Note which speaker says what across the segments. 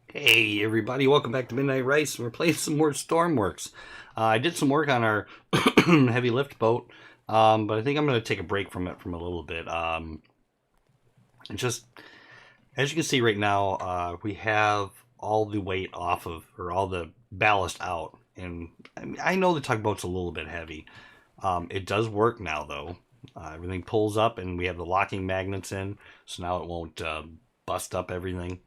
Speaker 1: Hey everybody, welcome back to Midnight Rice. We're playing some more Stormworks. I did some work on our heavy lift boat, but I think I'm going to take a break from it from a little bit. Just as you can see right now, we have all the weight off of, or all the ballast out, and I know the tugboat's a little bit heavy. It does work now though. Everything pulls up, and we have the locking magnets in, so now it won't bust up everything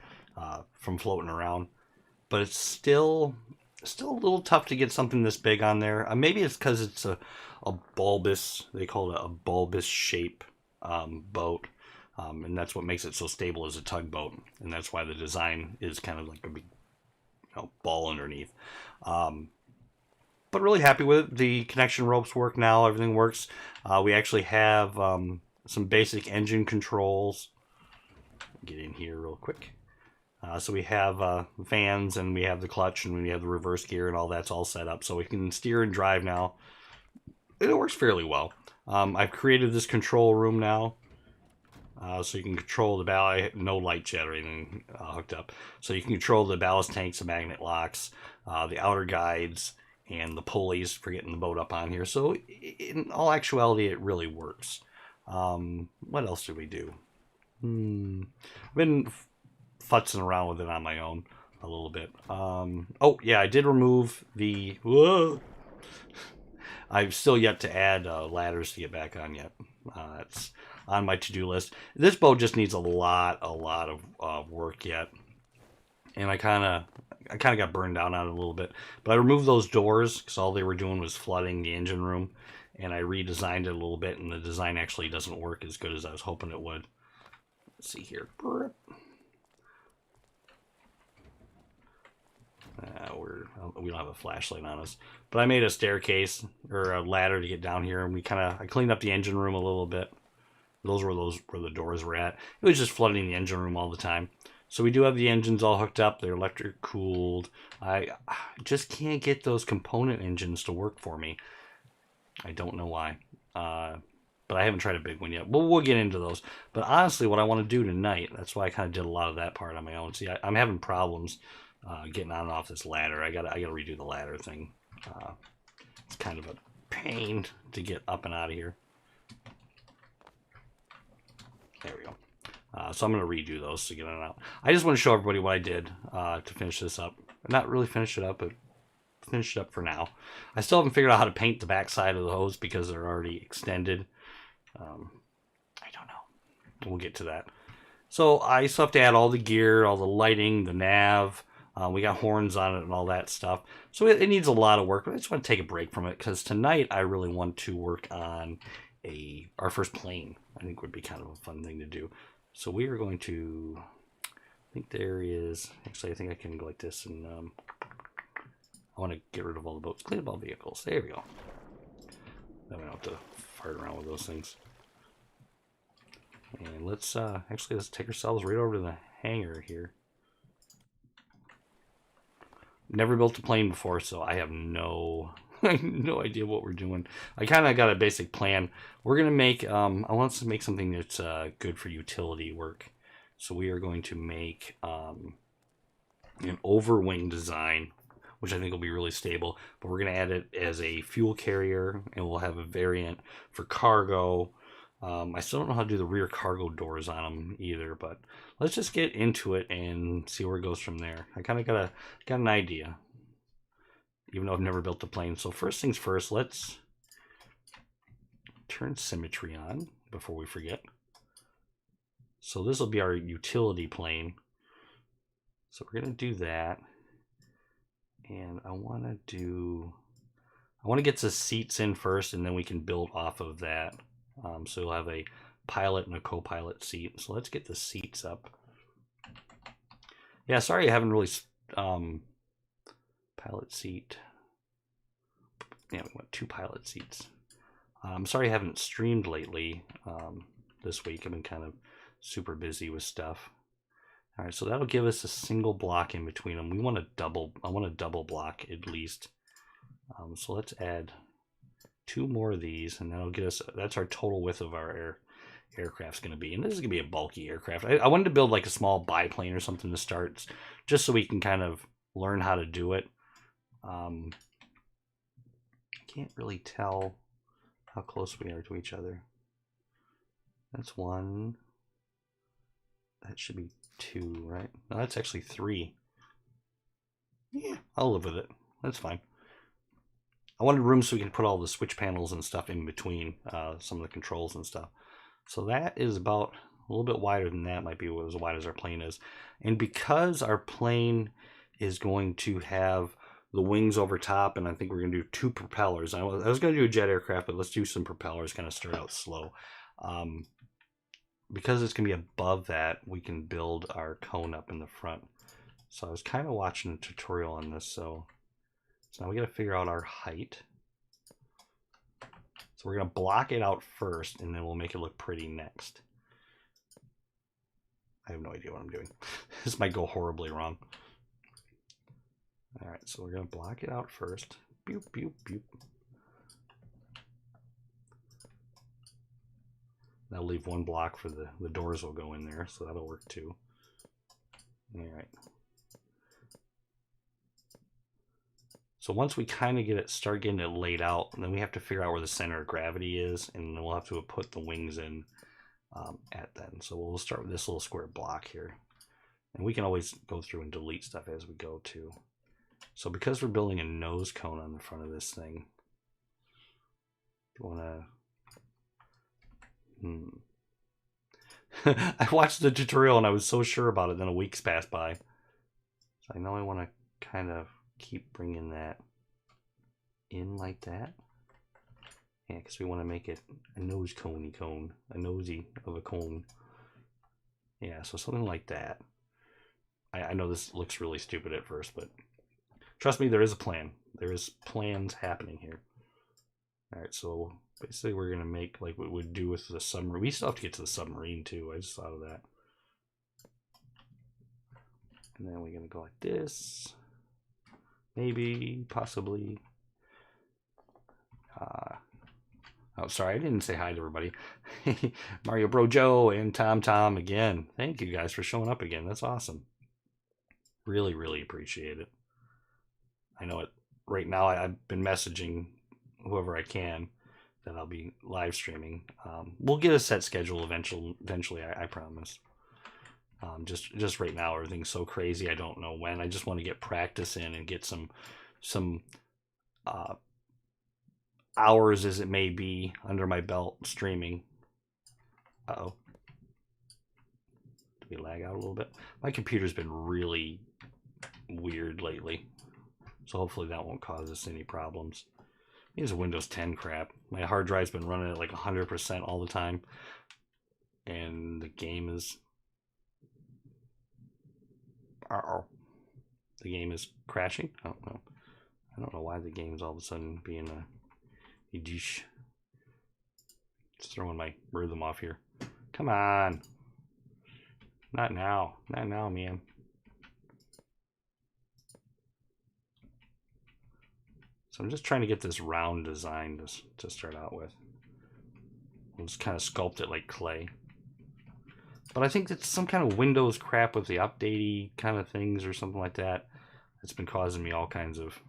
Speaker 1: from floating around. But it's still a little tough to get something this big on there. Maybe it's because it's a bulbous, they call it a bulbous shape boat, and that's what makes it so stable as a tugboat, and that's why the design is kind of like a big ball underneath. But really happy with it. The connection ropes work now. Everything works. We actually have some basic engine controls. Get in here real quick. So we have fans, and we have the clutch, and we have the reverse gear, and all that's all set up. So we can steer and drive now. It works fairly well. I've created this control room now. So you can control the ballast, no lights yet or anything hooked up. So you can control the ballast tanks, the magnet locks, the outer guides, and the pulleys for getting the boat up on here. So in all actuality, it really works. What else did we do? I've been futzing around with it on my own a little bit. Oh yeah, I did remove the... Whoa! I've still yet to add ladders to get back on yet. That's on my to-do list. This boat just needs a lot of work yet, and I kind of got burned down on it a little bit. But I removed those doors because all they were doing was flooding the engine room, and I redesigned it a little bit, and the design actually doesn't work as good as I was hoping it would. Let's see here. We don't have a flashlight on us, but I made a staircase or a ladder to get down here, and I cleaned up the engine room a little bit. Those were where the doors were at. It was just flooding the engine room all the time. So we do have the engines all hooked up. They're electric cooled. I just can't get those component engines to work for me. I don't know why. But I haven't tried a big one yet. But we'll get into those. But honestly, what I want to do tonight, that's why I kind of did a lot of that part on my own. See, I'm having problems getting on and off this ladder. I gotta redo the ladder thing. It's kind of a pain to get up and out of here. There we go. So I'm going to redo those to get in and out. I just want to show everybody what I did to finish this up. Not really finish it up, but finish it up for now. I still haven't figured out how to paint the back side of the hose because they're already extended. I don't we'll get to that. So I still have to add all the gear, all the lighting, the nav. We got horns on it and all that stuff. So it needs a lot of work. But I just want to take a break from it because tonight I really want to work on our first plane. I think would be kind of a fun thing to do. So we are going to. I think there is. Actually, I think I can go like this, and I want to get rid of all the boats. Clean up all vehicles. There we go. Then we don't have to fart around with those things. And let's take ourselves right over to the hangar here. Never built a plane before, so I have no idea what we're doing. I kind of got a basic plan. We're gonna make I want to make something that's good for utility work. So we are going to make an overwing design, which I think will be really stable. But we're gonna add it as a fuel carrier, and we'll have a variant for cargo. I still don't know how to do the rear cargo doors on them either, but let's just get into it and see where it goes from there. I kind of got an idea, even though I've never built a plane. So first things first, let's turn symmetry on before we forget. So this will be our utility plane. So we're gonna do that, and I want to get the seats in first, and then we can build off of that. So you'll have a pilot and a co-pilot seat. So let's get the seats up. Yeah, sorry I haven't really pilot seat. Yeah, we want 2 pilot seats. I'm sorry I haven't streamed lately this week. I've been kind of super busy with stuff. All right, so that'll give us a single block in between them. I want a double block at least. So let's add 2 more of these, and that'll get us. That's our total width of our aircraft's going to be. And this is going to be a bulky aircraft. I wanted to build like a small biplane or something to start, just so we can kind of learn how to do it. I can't really tell how close we are to each other. That's 1. That should be 2, right? No, that's actually 3. Yeah, I'll live with it. That's fine. I wanted room so we can put all the switch panels and stuff in between some of the controls and stuff. So that is about a little bit wider than that. Might be as wide as our plane is. And because our plane is going to have the wings over top, and I think we're going to do 2 propellers. I was going to do a jet aircraft, but let's do some propellers, kind of start out slow. Because it's going to be above that, we can build our cone up in the front. So I was kind of watching a tutorial on this, so now we got to figure out our height. So we're going to block it out first, and then we'll make it look pretty next. I have no idea what I'm doing. This might go horribly wrong. All right, so we're going to block it out first. Boop, boop, boop. I'll leave 1 block for the doors will go in there, so that'll work too. All right. So once we kind of start getting it laid out, then we have to figure out where the center of gravity is, and then we'll have to put the wings in at then. So we'll start with this little square block here. And we can always go through and delete stuff as we go too. So because we're building a nose cone on the front of this thing, you want to... I watched the tutorial and I was so sure about it, then a week's passed by. So I know I want to kind of keep bringing that in like that. Yeah, because we want to make it a nose coney cone, a nosy of a cone. Yeah, so something like that. I know this looks really stupid at first, but trust me, there is a plan. There is plans happening here. All right, so basically we're going to make like what we would do with the submarine. We still have to get to the submarine too. I just thought of that. And then we're going to go like this. Maybe, possibly. Oh, sorry, I didn't say hi to everybody. Mario Bro Joe and Tom again. Thank you guys for showing up again. That's awesome. Really, really appreciate it. I know it right now. I've been messaging whoever I can that I'll be live streaming. We'll get a set schedule eventually. I promise. Just right now, everything's so crazy. I don't know when. I just want to get practice in and get some hours, as it may be, under my belt streaming. Uh-oh. we lag out a little bit. My computer's been really weird lately, so hopefully that won't cause us any problems. Here's a Windows 10 crap. My hard drive's been running at like 100% all the time, and the game is... The game is crashing? Oh, well. I don't know why the game's all of a sudden being a douche. Just throwing my rhythm off here. Come on. Not now. Not now, man. So I'm just trying to get this round design to start out with. We'll just kind of sculpt it like clay. But I think it's some kind of Windows crap with the updatey kind of things or something like that. It's been causing me all kinds of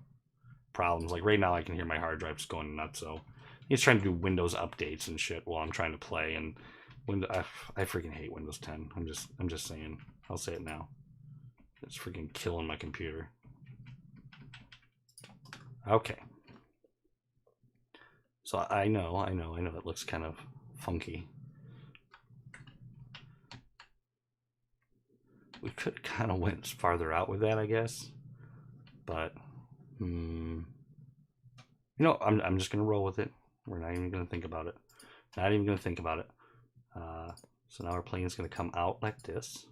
Speaker 1: problems. Like right now I can hear my hard drive just going nuts. So he's trying to do Windows updates and shit while I'm trying to play. And I freaking hate Windows 10. I'm just saying. I'll say it now. It's freaking killing my computer. Okay. So I know it looks kind of funky. We could kind of went farther out with that, I guess. But, you know, I'm just going to roll with it. We're not even going to think about it. Not even going to think about it. So now our plane is going to come out like this.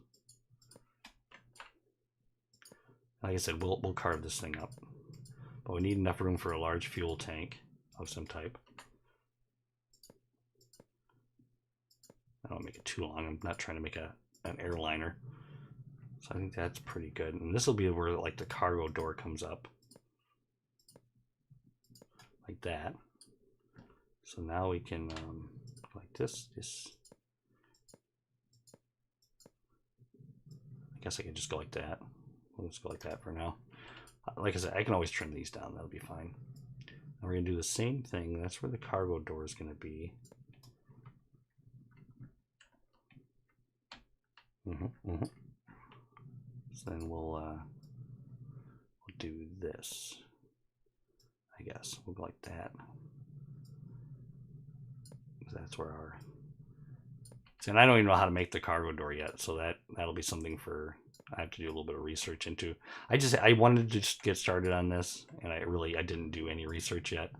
Speaker 1: Like I said, we'll carve this thing up. But we need enough room for a large fuel tank of some type. I don't make it too long. I'm not trying to make an airliner. So I think that's pretty good. And this will be where like the cargo door comes up. Like that. So now we can like this. I guess I can just go like that. We'll just go like that for now. Like I said, I can always trim these down. That'll be fine. And we're going to do the same thing. That's where the cargo door is going to be. So then we'll do this. I guess we'll go like that. That's where our... And I don't even know how to make the cargo door yet, so that'll be something for... I have to do a little bit of research into. I wanted to just get started on this, and I didn't do any research yet.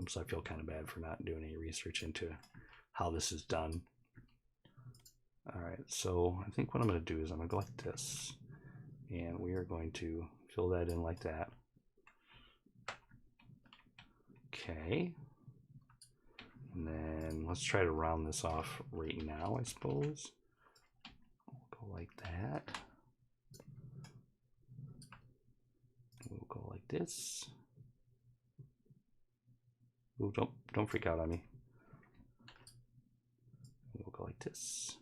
Speaker 1: So I feel kind of bad for not doing any research into how this is done. All right, so I think what I'm going to do is I'm going to go like this, and we are going to fill that in like that. Okay. And then let's try to round this off right now, I suppose. We'll go like that. We'll go like this. Ooh, don't freak out on me. We'll go like this.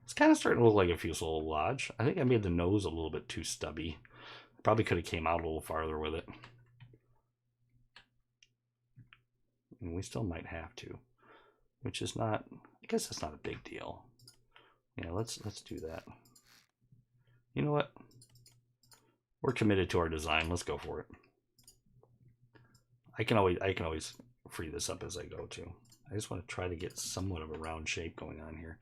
Speaker 1: It's kind of starting to look like a fuselage. I think I made the nose a little bit too stubby. Probably could have came out a little farther with it. And we still might have to, which is not, I guess that's not a big deal. Yeah, let's do that. You know what? We're committed to our design. Let's go for it. I can always free this up as I go too. I just want to try to get somewhat of a round shape going on here.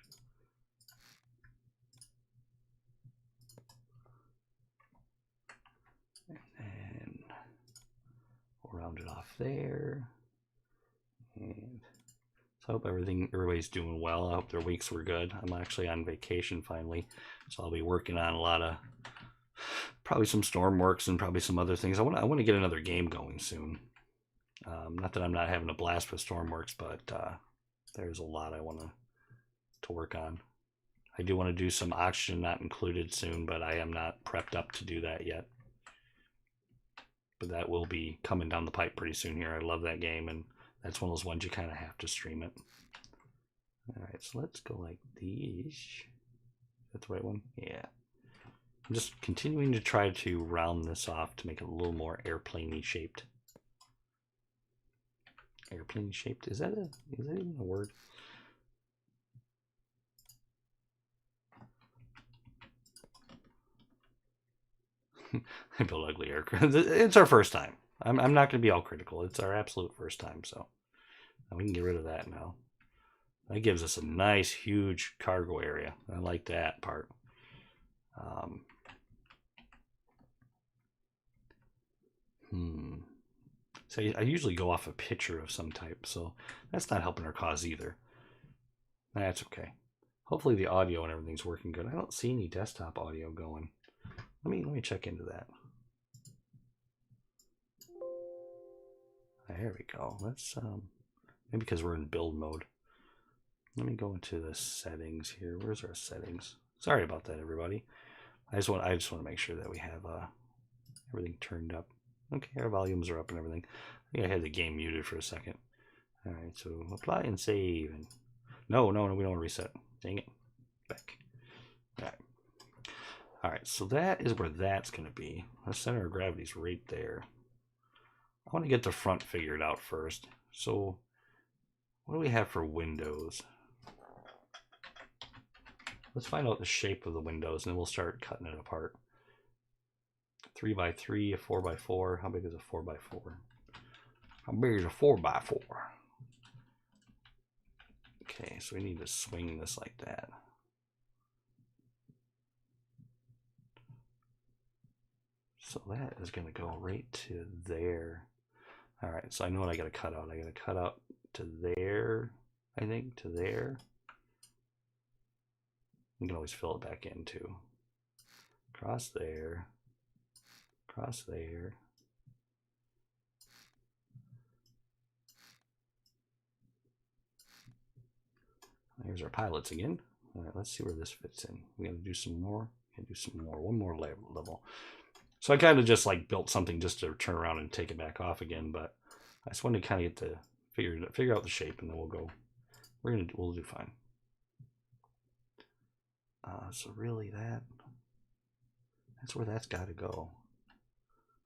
Speaker 1: And we'll round it off there. And so I hope everybody's doing well. I hope their weeks were good. I'm actually on vacation finally, so I'll be working on a lot of probably some Stormworks and probably some other things. I want to get another game going soon. Not that I'm not having a blast with Stormworks, but there's a lot I want to work on. I do want to do some oxygen not included soon, but I am not prepped up to do that yet. But that will be coming down the pipe pretty soon here. I love that game, and that's one of those ones you kind of have to stream it. All right, so let's go like these. Is that the right one? Yeah. I'm just continuing to try to round this off to make it a little more airplane-y shaped. Airplane shaped? Is that even a word? I build ugly aircraft. It's our first time. I'm not going to be all critical. It's our absolute first time, so we can get rid of that now. That gives us a nice, huge cargo area. I like that part. So I usually go off a picture of some type, so that's not helping our cause either. That's okay. Hopefully the audio and everything's working good. I don't see any desktop audio going. Let me check into that. There we go. Let's maybe because we're in build mode. Let me go into the settings here. Where's our settings? Sorry about that, everybody. I just want to make sure that we have everything turned up. Okay, our volumes are up and everything. I think I had the game muted for a second. All right, so apply and save. And no, we don't want to reset. Dang it. Back. All right, so that is where that's going to be. The center of gravity is right there. I want to get the front figured out first. So what do we have for windows? Let's find out the shape of the windows and then we'll start cutting it apart. 3x3, a 4x4. How big is a 4x4? How big is a 4x4? Okay, so we need to swing this like that. So that is going to go right to there. All right, so I know what I got to cut out. I got to cut out to there, I think, to there. We can always fill it back in too. Cross there. Cross there. Here's our pilots again. All right, let's see where this fits in. We got to do some more. One more level. So I kind of just like built something just to turn around and take it back off again, but I just wanted to kind of get to figure out the shape, and then we'll go. We'll do fine. So really that's where that's got to go.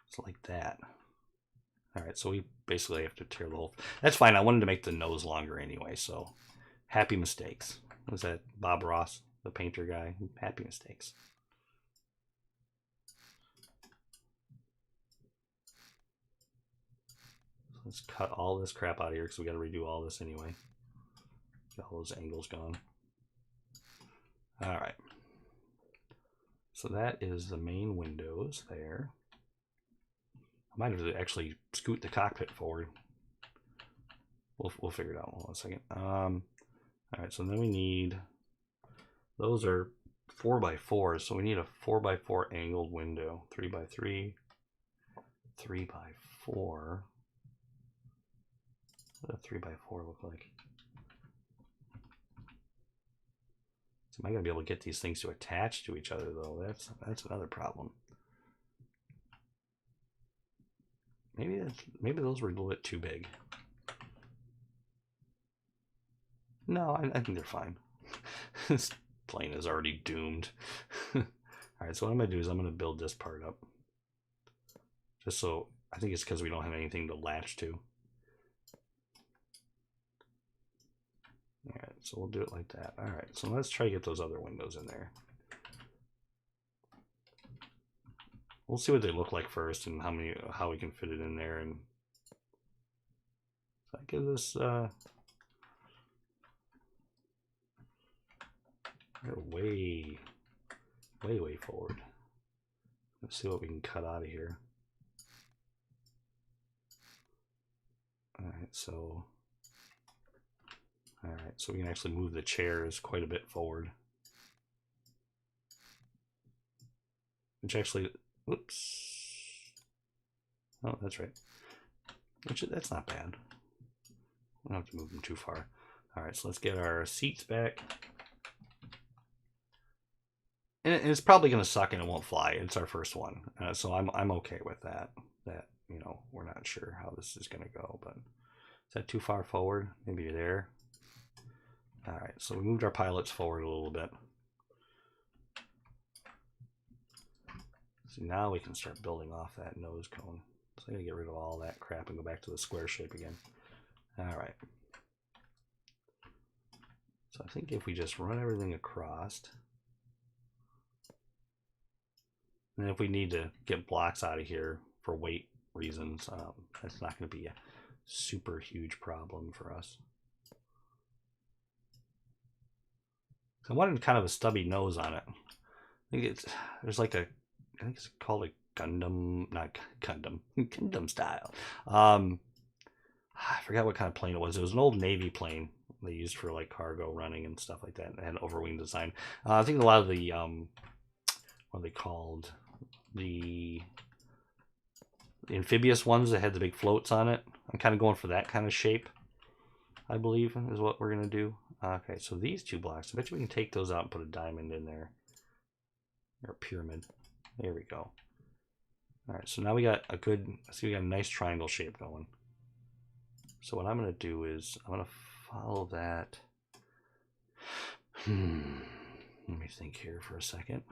Speaker 1: It's like that. All right, so we basically have to tear the whole. That's fine. I wanted to make the nose longer anyway, so happy mistakes. Was that Bob Ross, the painter guy? Happy mistakes. Let's cut all this crap out of here because we got to redo all this anyway. Get all those angles gone. All right. So that is the main windows there. I might have to actually scoot the cockpit forward. We'll figure it out. Hold on a second. All right. So then we need. Those are 4x4, so we need a 4x4 angled window. 3x3. 3x4. What does a 3x4 look like? So am I gonna be able to get these things to attach to each other though? That's another problem. Maybe those were a little bit too big. No, I think they're fine. This plane is already doomed. All right, so what I'm gonna do is I'm gonna build this part up. Just so, I think it's because we don't have anything to latch to. All right, so we'll do it like that. All right, so let's try to get those other windows in there. We'll see what they look like first and how we can fit it in there. And so that gives us way forward. Let's see what we can cut out of here. All right, so we can actually move the chairs quite a bit forward. Which actually, oops. Oh, that's right. That's not bad. We don't have to move them too far. All right, so let's get our seats back. And it's probably going to suck and it won't fly. It's our first one, so I'm okay with that. That, you know, we're not sure how this is going to go, but is that too far forward? Maybe there. All right, so we moved our pilots forward a little bit. So now we can start building off that nose cone. So I'm gonna get rid of all that crap and go back to the square shape again. All right. So I think if we just run everything across, and if we need to get blocks out of here for weight reasons, that's not going to be a super huge problem for us. I wanted kind of a stubby nose on it. I think there's like I think it's called a Gundam, not Gundam, Gundam style. I forgot what kind of plane it was. It was an old Navy plane they used for like cargo running and stuff like that. It had an overwing design. I think a lot of the what are they called? The amphibious ones that had the big floats on it. I'm kind of going for that kind of shape, I believe, is what we're going to do. Okay, so these two blocks, I bet you we can take those out and put a diamond in there. Or a pyramid. There we go. Alright, so now we got a good, see, we got a nice triangle shape going. So what I'm going to do is, I'm going to follow that. Let me think here for a second.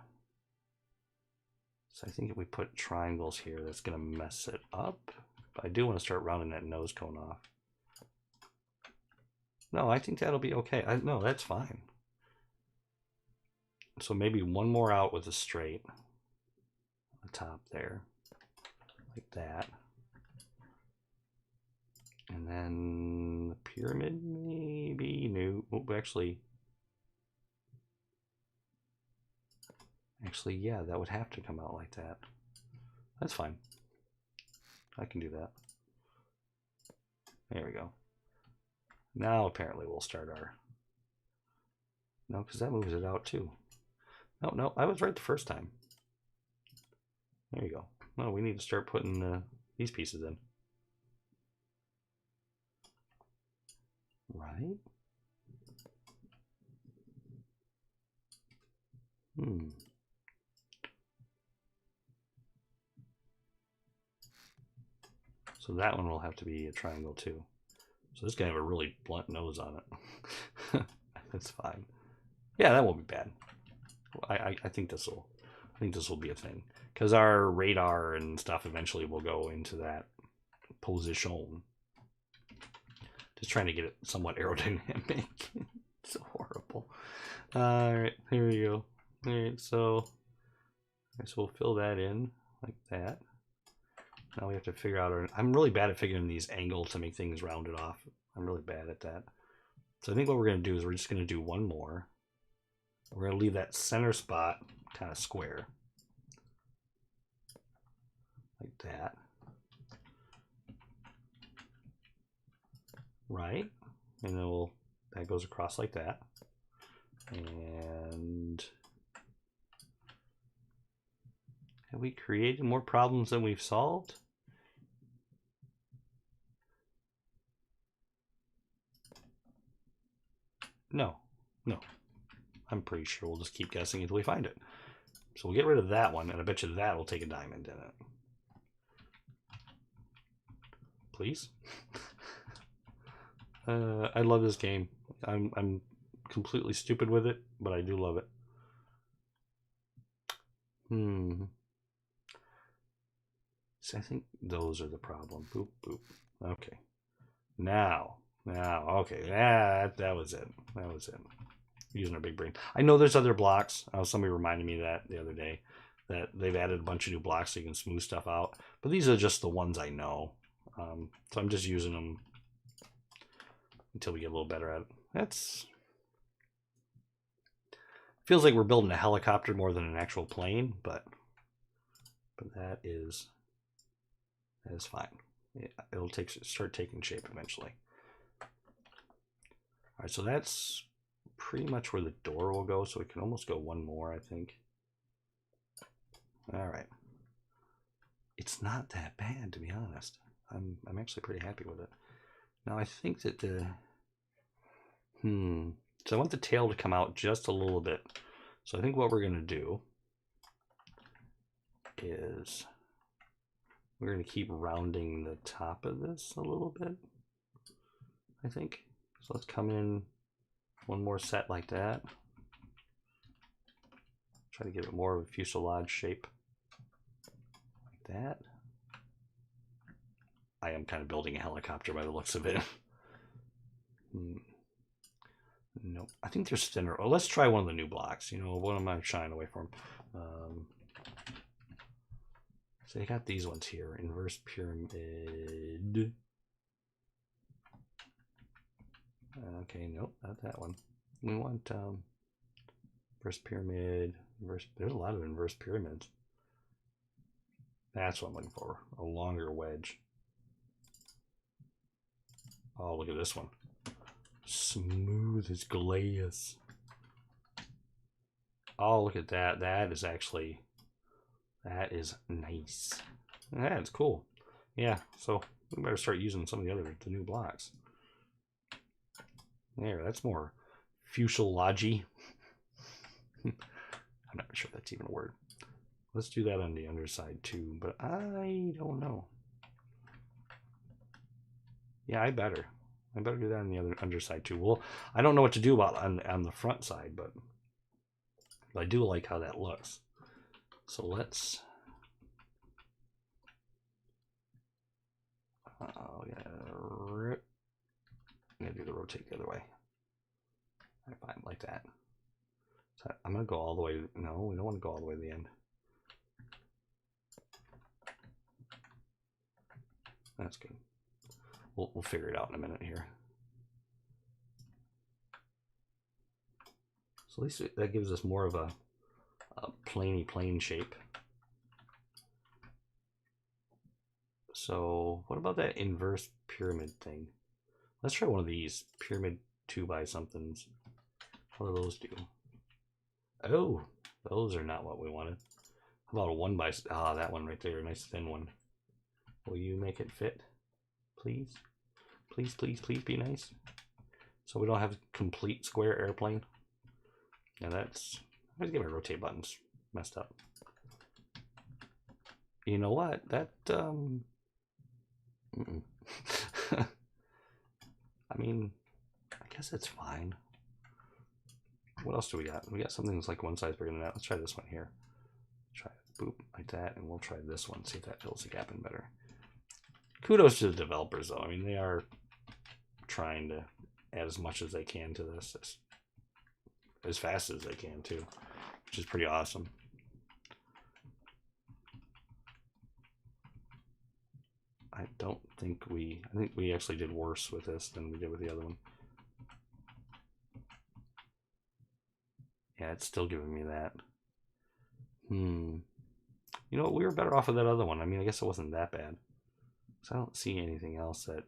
Speaker 1: So I think if we put triangles here, that's going to mess it up. But I do want to start rounding that nose cone off. No, I think that'll be okay. No, that's fine. So maybe one more out with a straight. On the top there. Like that. And then the pyramid, maybe. No, actually, yeah, that would have to come out like that. That's fine. I can do that. There we go. Now apparently we'll start our... No, because that moves it out too. No, I was right the first time. There you go. No, we need to start putting these pieces in. Right? So that one will have to be a triangle too. So this guy have a really blunt nose on it. That's fine. Yeah, that won't be bad. I think this will be a thing, because our radar and stuff eventually will go into that position. Just trying to get it somewhat aerodynamic. It's so horrible. All right, here we go. All right, so we'll fill that in like that. Now we have to figure out I'm really bad at figuring these angles to make things rounded off. I'm really bad at that. So I think what we're going to do is we're just going to do one more. We're going to leave that center spot kind of square. Like that. Right? And then that goes across like that. And have we created more problems than we've solved? No. I'm pretty sure we'll just keep guessing until we find it. So we'll get rid of that one, and I bet you that will take a diamond in it. Please? I love this game. I'm completely stupid with it, but I do love it. See, I think those are the problem. Boop, boop. Okay. Now, okay. That was it. That was it. Using our big brain. I know there's other blocks. Somebody reminded me of that the other day, that they've added a bunch of new blocks so you can smooth stuff out. But these are just the ones I know. So I'm just using them until we get a little better at it. That's... feels like we're building a helicopter more than an actual plane, but that is fine. It'll start taking shape eventually. All right, so that's pretty much where the door will go, so we can almost go one more, I think. All right. It's not that bad, to be honest. I'm actually pretty happy with it. Now I think that so I want the tail to come out just a little bit. So I think what we're going to do is we're going to keep rounding the top of this a little bit, I think. So let's come in one more set like that. Try to give it more of a fuselage shape. Like that. I am kind of building a helicopter by the looks of it. Nope. I think there's thinner. Oh, let's try one of the new blocks. You know, what am I shying away from? So you got these ones here. Inverse pyramid. Okay, nope, not that one. We want Inverse pyramid. There's a lot of inverse pyramids. That's what I'm looking for. A longer wedge. Oh, look at this one. Smooth as glass. Oh, look at that. That is nice. Yeah, it's cool. Yeah, so we better start using some of the new blocks. There, that's more fuselage-y. I'm not sure if that's even a word. Let's do that on the underside too, but I don't know. Yeah, I better do that on the other underside too. Well, I don't know what to do about on the front side, but I do like how that looks. So let's. I'm gonna do the rotate the other way. Fine, like that. So I'm gonna go all the way. No, we don't want to go all the way to the end. That's good. We'll figure it out in a minute here. So at least that gives us more of a planey plane shape. So what about that inverse pyramid thing? Let's try one of these pyramid 2x somethings. What do those do? Oh, those are not what we wanted. How about a 1x? Ah, that one right there, a nice thin one. Will you make it fit, please? Please, please, please be nice. So we don't have a complete square airplane. Now that's. I always get my rotate buttons messed up. You know what? That I mean, I guess it's fine. What else do we got? We got something that's like one size bigger than that. Let's try this one here. Try it, boop, like that, and we'll try this one, see if that fills the gap in better. Kudos to the developers, though. I mean, they are trying to add as much as they can to this, as fast as they can, too, which is pretty awesome. I think we actually did worse with this than we did with the other one. Yeah, it's still giving me that. You know what? We were better off with that other one. I mean, I guess it wasn't that bad. So I don't see anything else that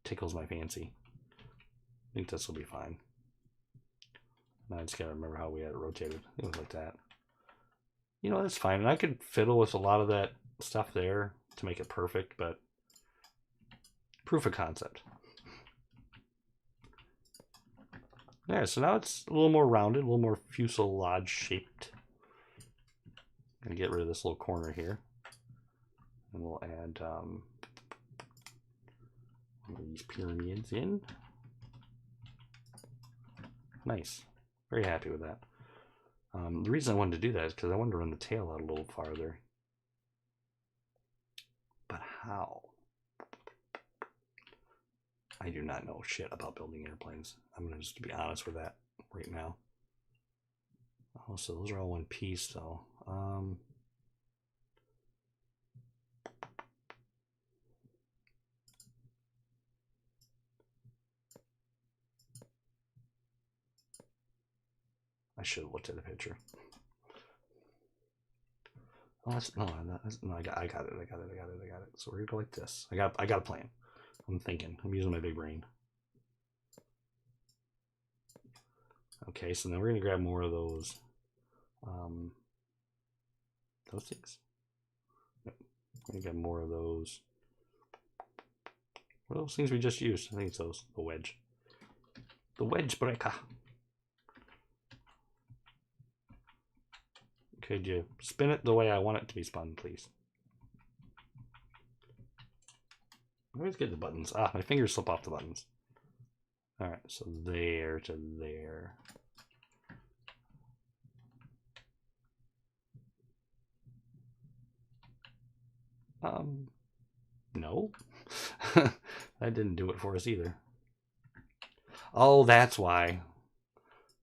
Speaker 1: tickles my fancy. I think this will be fine. Now I just gotta remember how we had it rotated. It was like that. You know, that's fine. And I could fiddle with a lot of that stuff there to make it perfect, but proof of concept. Yeah, so now it's a little more rounded, a little more fuselage shaped. I'm gonna get rid of this little corner here. And we'll add one of these pyramids in. Nice. Very happy with that. The reason I wanted to do that is because I wanted to run the tail out a little farther. But how? I do not know shit about building airplanes. I'm going to just be honest with that right now. Oh, so those are all one piece, though. I should have looked at the picture. Oh, I got it. So we're gonna go like this. I got a plan. I'm thinking. I'm using my big brain. Okay, so then we're gonna grab more of those things. Yep. We're gonna get more of those. What are those things we just used? I think it's those. The wedge. The wedge breaker. Could you spin it the way I want it to be spun, please? I always get the buttons. Ah, my fingers slip off the buttons. All right, so there to there. No. That didn't do it for us either. Oh, that's why.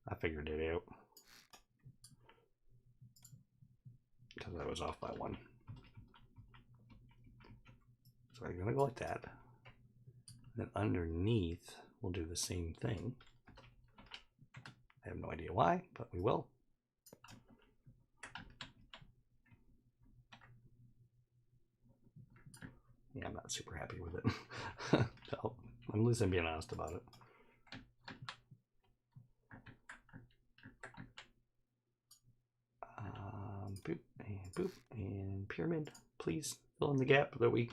Speaker 1: I figured it out. Because I was off by one. So I'm going to go like that. Then underneath, we'll do the same thing. I have no idea why, but we will. super happy with it. So, at least I'm being honest about it. Boop and boop and pyramid. Please fill in the gap that it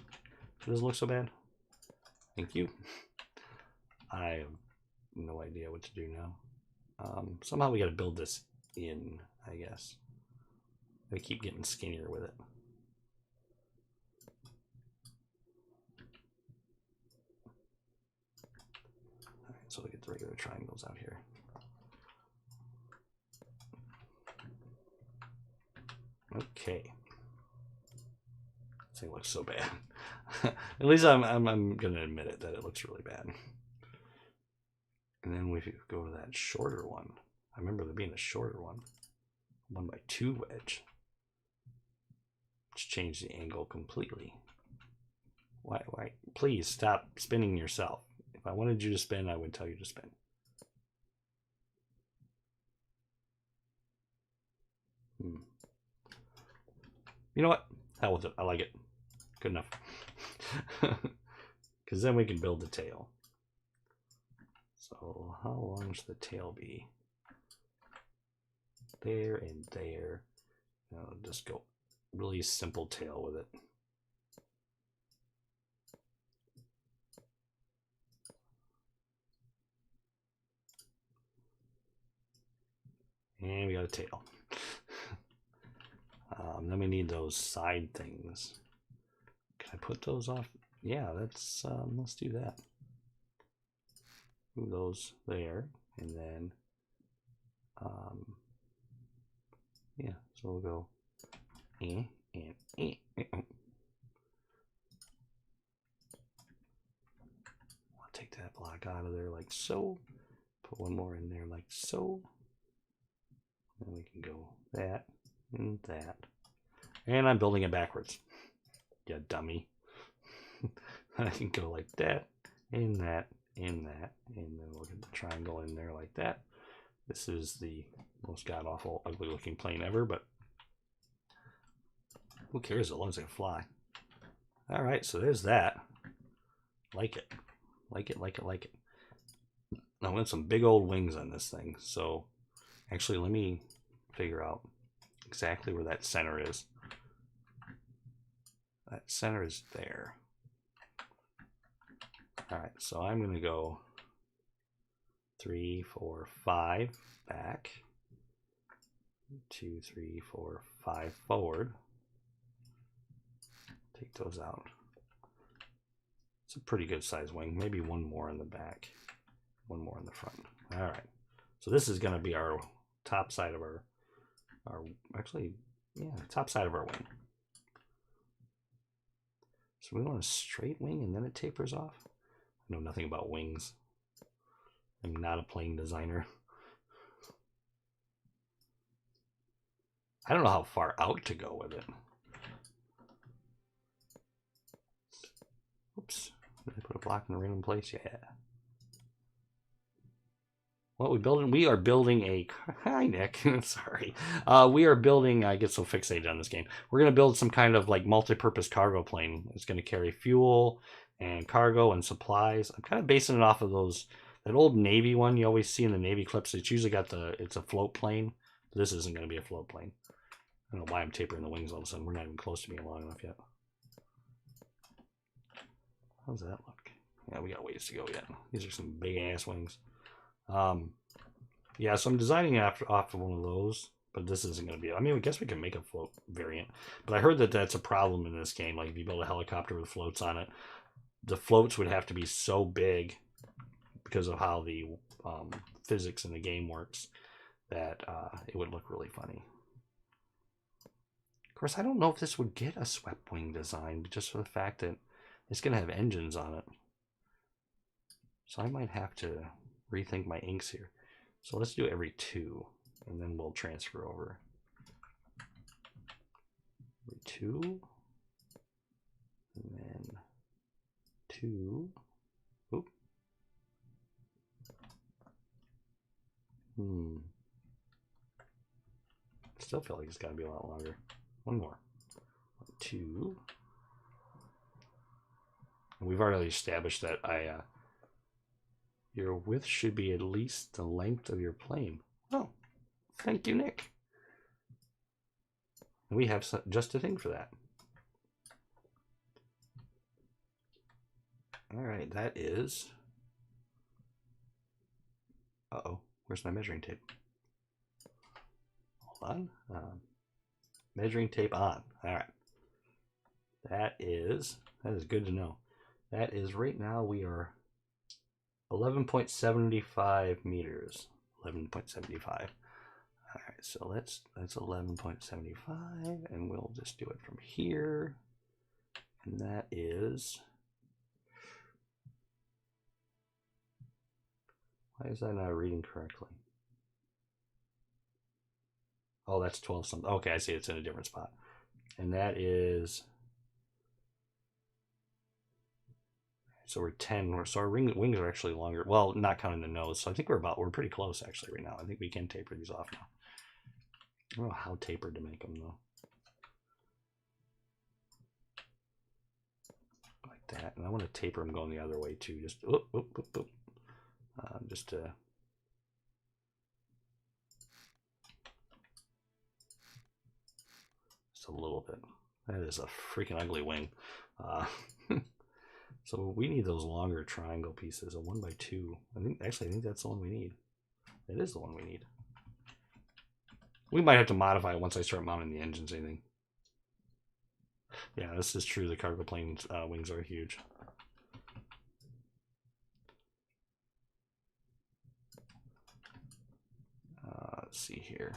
Speaker 1: doesn't look so bad. Thank you. I have no idea what to do now. Somehow we got to build this in, I guess. I keep getting skinnier with it. All right, so we get the regular triangles out here. Okay. This thing looks so bad. At least I'm gonna admit it that it looks really bad. And then we go to that shorter one. I remember there being a shorter one. 1x2 wedge. Let's change the angle completely. Why? Please stop spinning yourself. If I wanted you to spin, I would tell you to spin. You know what? Hell with it. I like it. Good enough. Because then we can build the tail. So how long should the tail be? There and there. Just go really simple tail with it. And we got a tail. Then we need those side things. Can I put those off? Yeah, let's do that. Move those there, and then yeah, so we'll go and I'll take that block out of there like so. Put one more in there like so. And we can go that and that. And I'm building it backwards. Yeah, dummy. I can go like that, and that, and that, and then we'll get the triangle in there like that. This is the most god-awful, ugly-looking plane ever, but who cares as long as they fly? All right, so there's that. Like it. Like it, like it, like it. I want some big old wings on this thing. So actually, let me figure out exactly where that center is. That center is there. All right, so I'm going to go 3, 4, 5 back. 2, 3, 4, 5 forward. Take those out. It's a pretty good size wing. Maybe one more in the back, one more in the front. All right. So this is going to be our top side of our actually, yeah, top side of our wing. So we want a straight wing and then it tapers off. I know nothing about wings. I'm not a plane designer. I don't know how far out to go with it. Oops. Did I put a block in a random place? Yeah. What we building? We are building a... Hi, Nick. Sorry. We are building... I get so fixated on this game. We're going to build some kind of like multi-purpose cargo plane. It's going to carry fuel and cargo and supplies. I'm kind of basing it off of that old Navy one you always see in the Navy clips. It's usually got it's a float plane. This isn't going to be a float plane. I don't know why I'm tapering the wings all of a sudden. We're not even close to being long enough yet. How's that look? Yeah, we got ways to go yet. These are some big ass wings. Yeah, so I'm designing off of one of those, but this isn't going to be. I mean, I guess we can make a float variant, but I heard that that's a problem in this game. Like if you build a helicopter with floats on it, the floats would have to be so big because of how the physics in the game works that it would look really funny. Of course, I don't know if this would get a swept wing design, just for the fact that it's going to have engines on it. So I might have to rethink my inks here. So let's do every 2, and then we'll transfer over. Every 2, and then 2. Oop. Still feel like it's got to be a lot longer. One more. 2. And we've already established that your width should be at least the length of your plane. Oh, thank you, Nick. And we have just a thing for that. All right, that is... Uh-oh, where's my measuring tape? Hold on. Measuring tape on. All right. That is good to know. That is, right now we are 11.75 meters. 11.75. All right, so that's 11.75, and we'll just do it from here. And that is... Why is that not reading correctly? Oh, that's 12 something. Okay, I see it's in a different spot. And that is... So we're 10. So our wings are actually longer. Well, not counting the nose. So I think we're pretty close actually right now. I think we can taper these off now. I don't know how tapered to make them though. Like that. And I want to taper them going the other way too. Just just to... Just a little bit. That is a freaking ugly wing. So we need those longer triangle pieces, a 1x2. I think that's the one we need. It is the one we need. We might have to modify it once I start mounting the engines, I think. Yeah, this is true. The cargo plane wings are huge. Let's see here.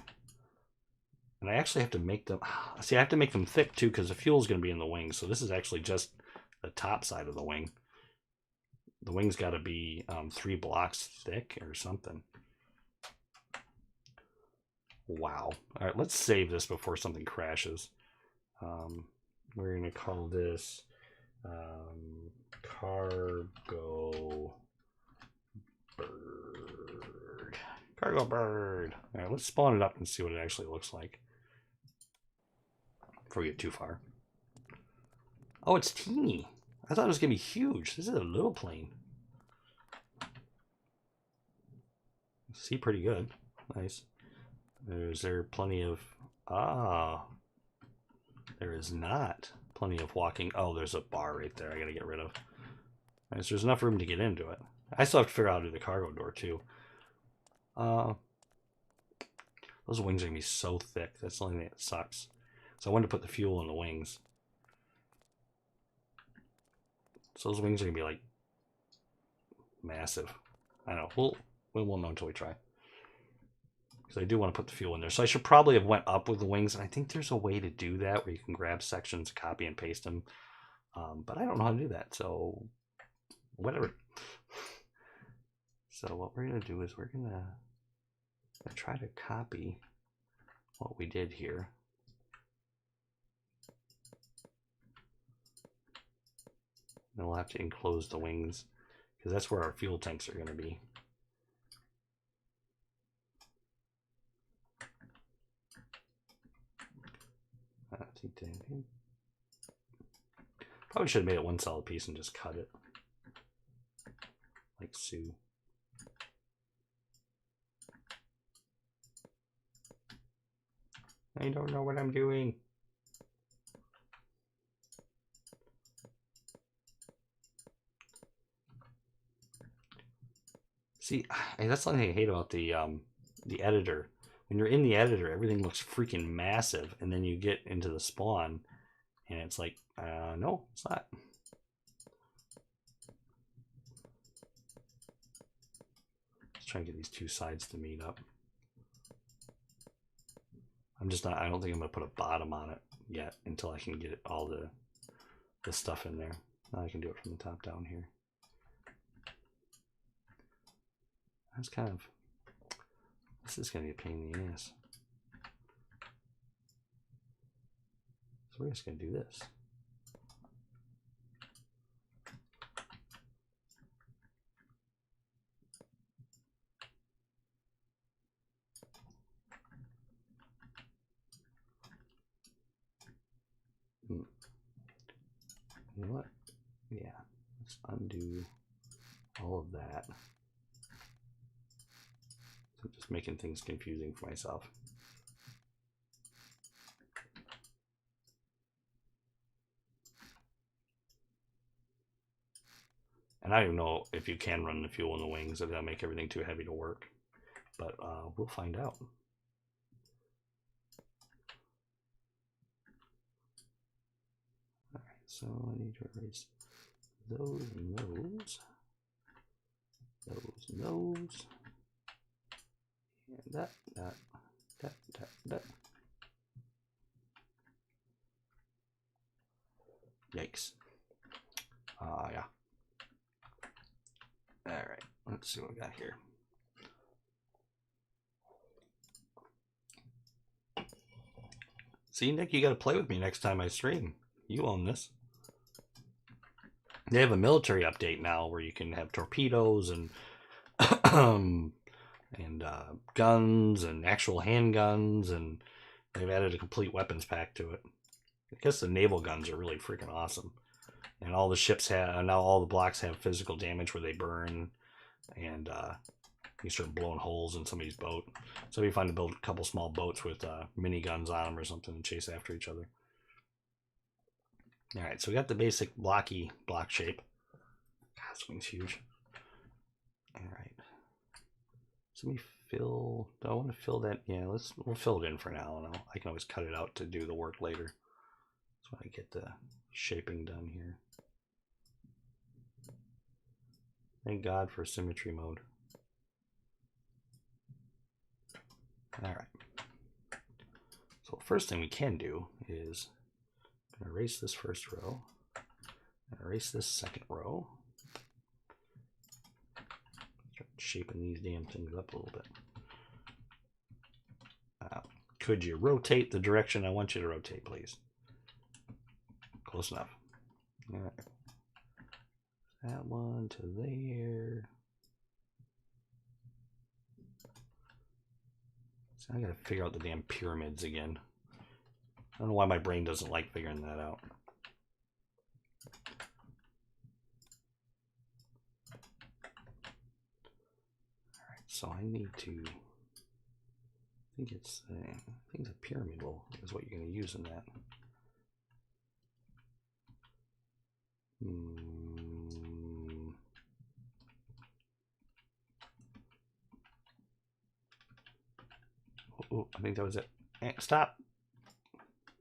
Speaker 1: And I actually have to make them... See, I have to make them thick too because the fuel is going to be in the wings. So this is actually just the top side of the wing. The wing's got to be 3 blocks thick or something. Wow. All right, let's save this before something crashes. We're going to call this Cargo Bird. Cargo Bird. All right, let's spawn it up and see what it actually looks like before we get too far. Oh, it's teeny. I thought it was going to be huge. This is a little plane. See pretty good. Nice. Is there plenty of... there is not plenty of walking. Oh, there's a bar right there I got to get rid of. Right, so there's enough room to get into it. I still have to figure out how to do the cargo door too. Those wings are going to be so thick. That's the only thing that sucks. So I wanted to put the fuel in the wings. So those wings are going to be like massive. I don't know. We won't know until we try. Because I do want to put the fuel in there. So I should probably have went up with the wings. And I think there's a way to do that where you can grab sections, copy and paste them. But I don't know how to do that. So whatever. So what we're going to do is we're going to try to copy what we did here. Then we'll have to enclose the wings because that's where our fuel tanks are going to be. Probably should have made it one solid piece and just cut it like Sue. I don't know what I'm doing. See, that's the thing I hate about the editor. When you're in the editor, everything looks freaking massive, and then you get into the spawn, and it's like, no, it's not. Let's try and get these two sides to meet up. I'm just not, I don't think I'm going to put a bottom on it yet until I can get all the stuff in there. Now I can do it from the top down here. That's kind of, this is going to be a pain in the ass. So we're just going to do this. You know what? Yeah, Let's undo all of that. I'm just making things confusing for myself. And I don't even know if you can run the fuel in the wings, if that'll make everything too heavy to work. But we'll find out. Alright, so I need to erase those and those. Those and those. And that. Yikes. Yeah. Alright, let's see what we got here. See, Nick, you got to play with me next time I stream. You own this. They have a military update now where you can have torpedoes and guns and actual handguns, and they've added a complete weapons pack to it. I guess the naval guns are really freaking awesome. And all the ships have, now all the blocks have physical damage where they burn, and you start blowing holes in somebody's boat. So you find to build a couple small boats with mini guns on them or something and chase after each other. Alright, so we got the basic block shape. God, this wing's huge. Alright. So let me fill, do I want to fill that? Yeah, we'll fill it in for now, and I can always cut it out to do the work later. So I get the shaping done here. Thank God for symmetry mode. Alright. So the first thing we can do is I'm gonna erase this first row, and erase this second row. Start shaping these damn things up a little bit. Could you rotate the direction I want you to rotate, please? Close enough. All right. That one to there. So I gotta figure out the damn pyramids again. I don't know why my brain doesn't like figuring that out. Alright, so I need to, I think it's a pyramid is what you're going to use in that. Oh, I think that was it. Stop.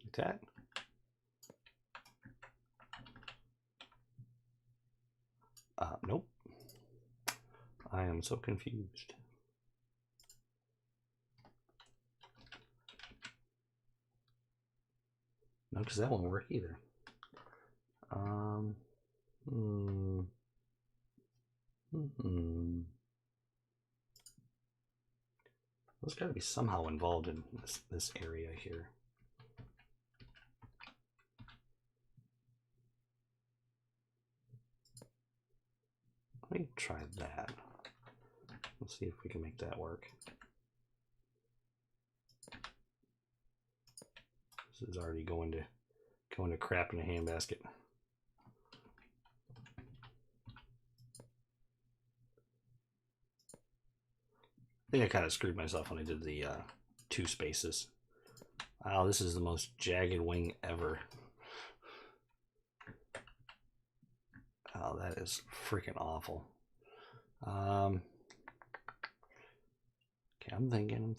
Speaker 1: Like that. Nope. I am so confused. No, because that won't work either. There's got to be somehow involved in this area here. Let me try that. Let's see if we can make that work. This is already going to crap in a handbasket. I think I kind of screwed myself when I did the 2 spaces. Wow, this is the most jagged wing ever. Oh, that is freaking awful. Okay, I'm thinking.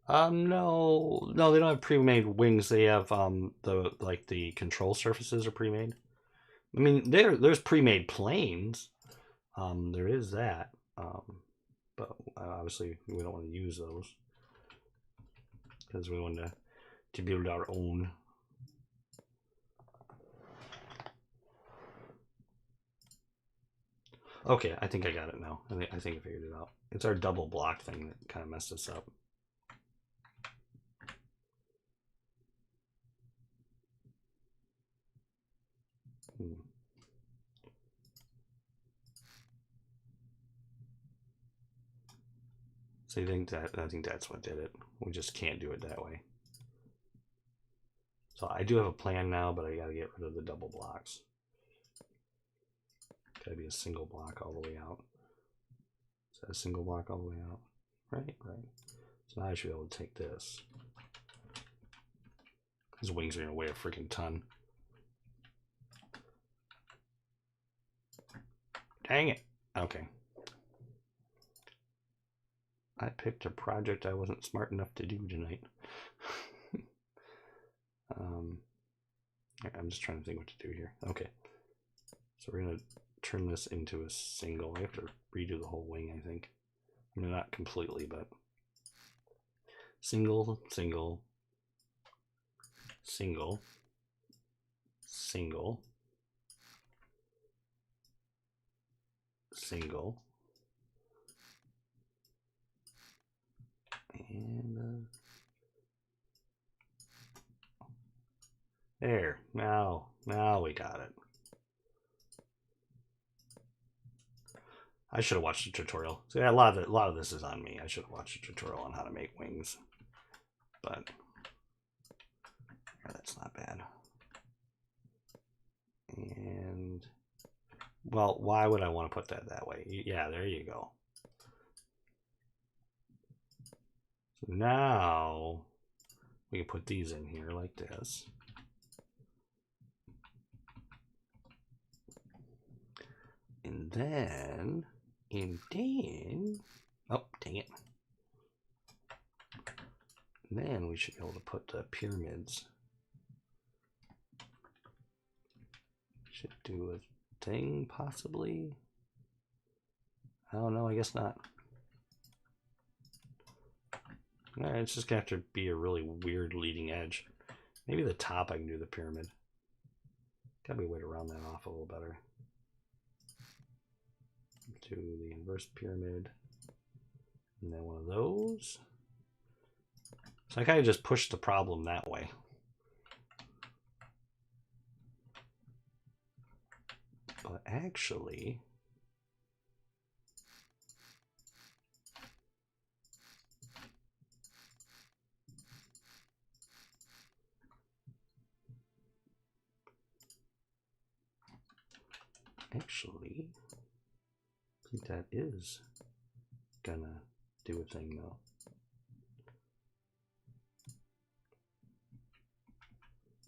Speaker 1: No, they don't have pre-made wings. They have the control surfaces are pre-made. I mean, there's pre-made planes. There is that. But obviously we don't want to use those because we want to build our own. Okay, I think I got it now. I think I figured it out. It's our double block thing that kind of messed us up. So I think that's what did it. We just can't do it that way. So I do have a plan now, but I gotta get rid of the double blocks. Gotta be a single block all the way out. Is that a single block all the way out? Right, right. So now I should be able to take this. His wings are gonna weigh a freaking ton. Dang it. Okay. I picked a project I wasn't smart enough to do tonight. I'm just trying to think what to do here. Okay. So we're going to turn this into a single. I have to redo the whole wing, I think. I mean, not completely, but single, single, single, single, single, and there. Now we got it. I should have watched the tutorial. So yeah, a lot of this is on me. I should have watched a tutorial on how to make wings, but yeah, that's not bad. And well, why would I want to put that way? Yeah, there you go. So now we can put these in here like this. And then, oh, dang it. And then we should be able to put the pyramids. Should do a thing, possibly. I don't know, I guess not. It's just gonna have to be a really weird leading edge. Maybe the top I can do the pyramid. Gotta be a way to round that off a little better. To the inverse pyramid. And then one of those. So I kind of just pushed the problem that way. But actually, I think that is gonna do a thing though.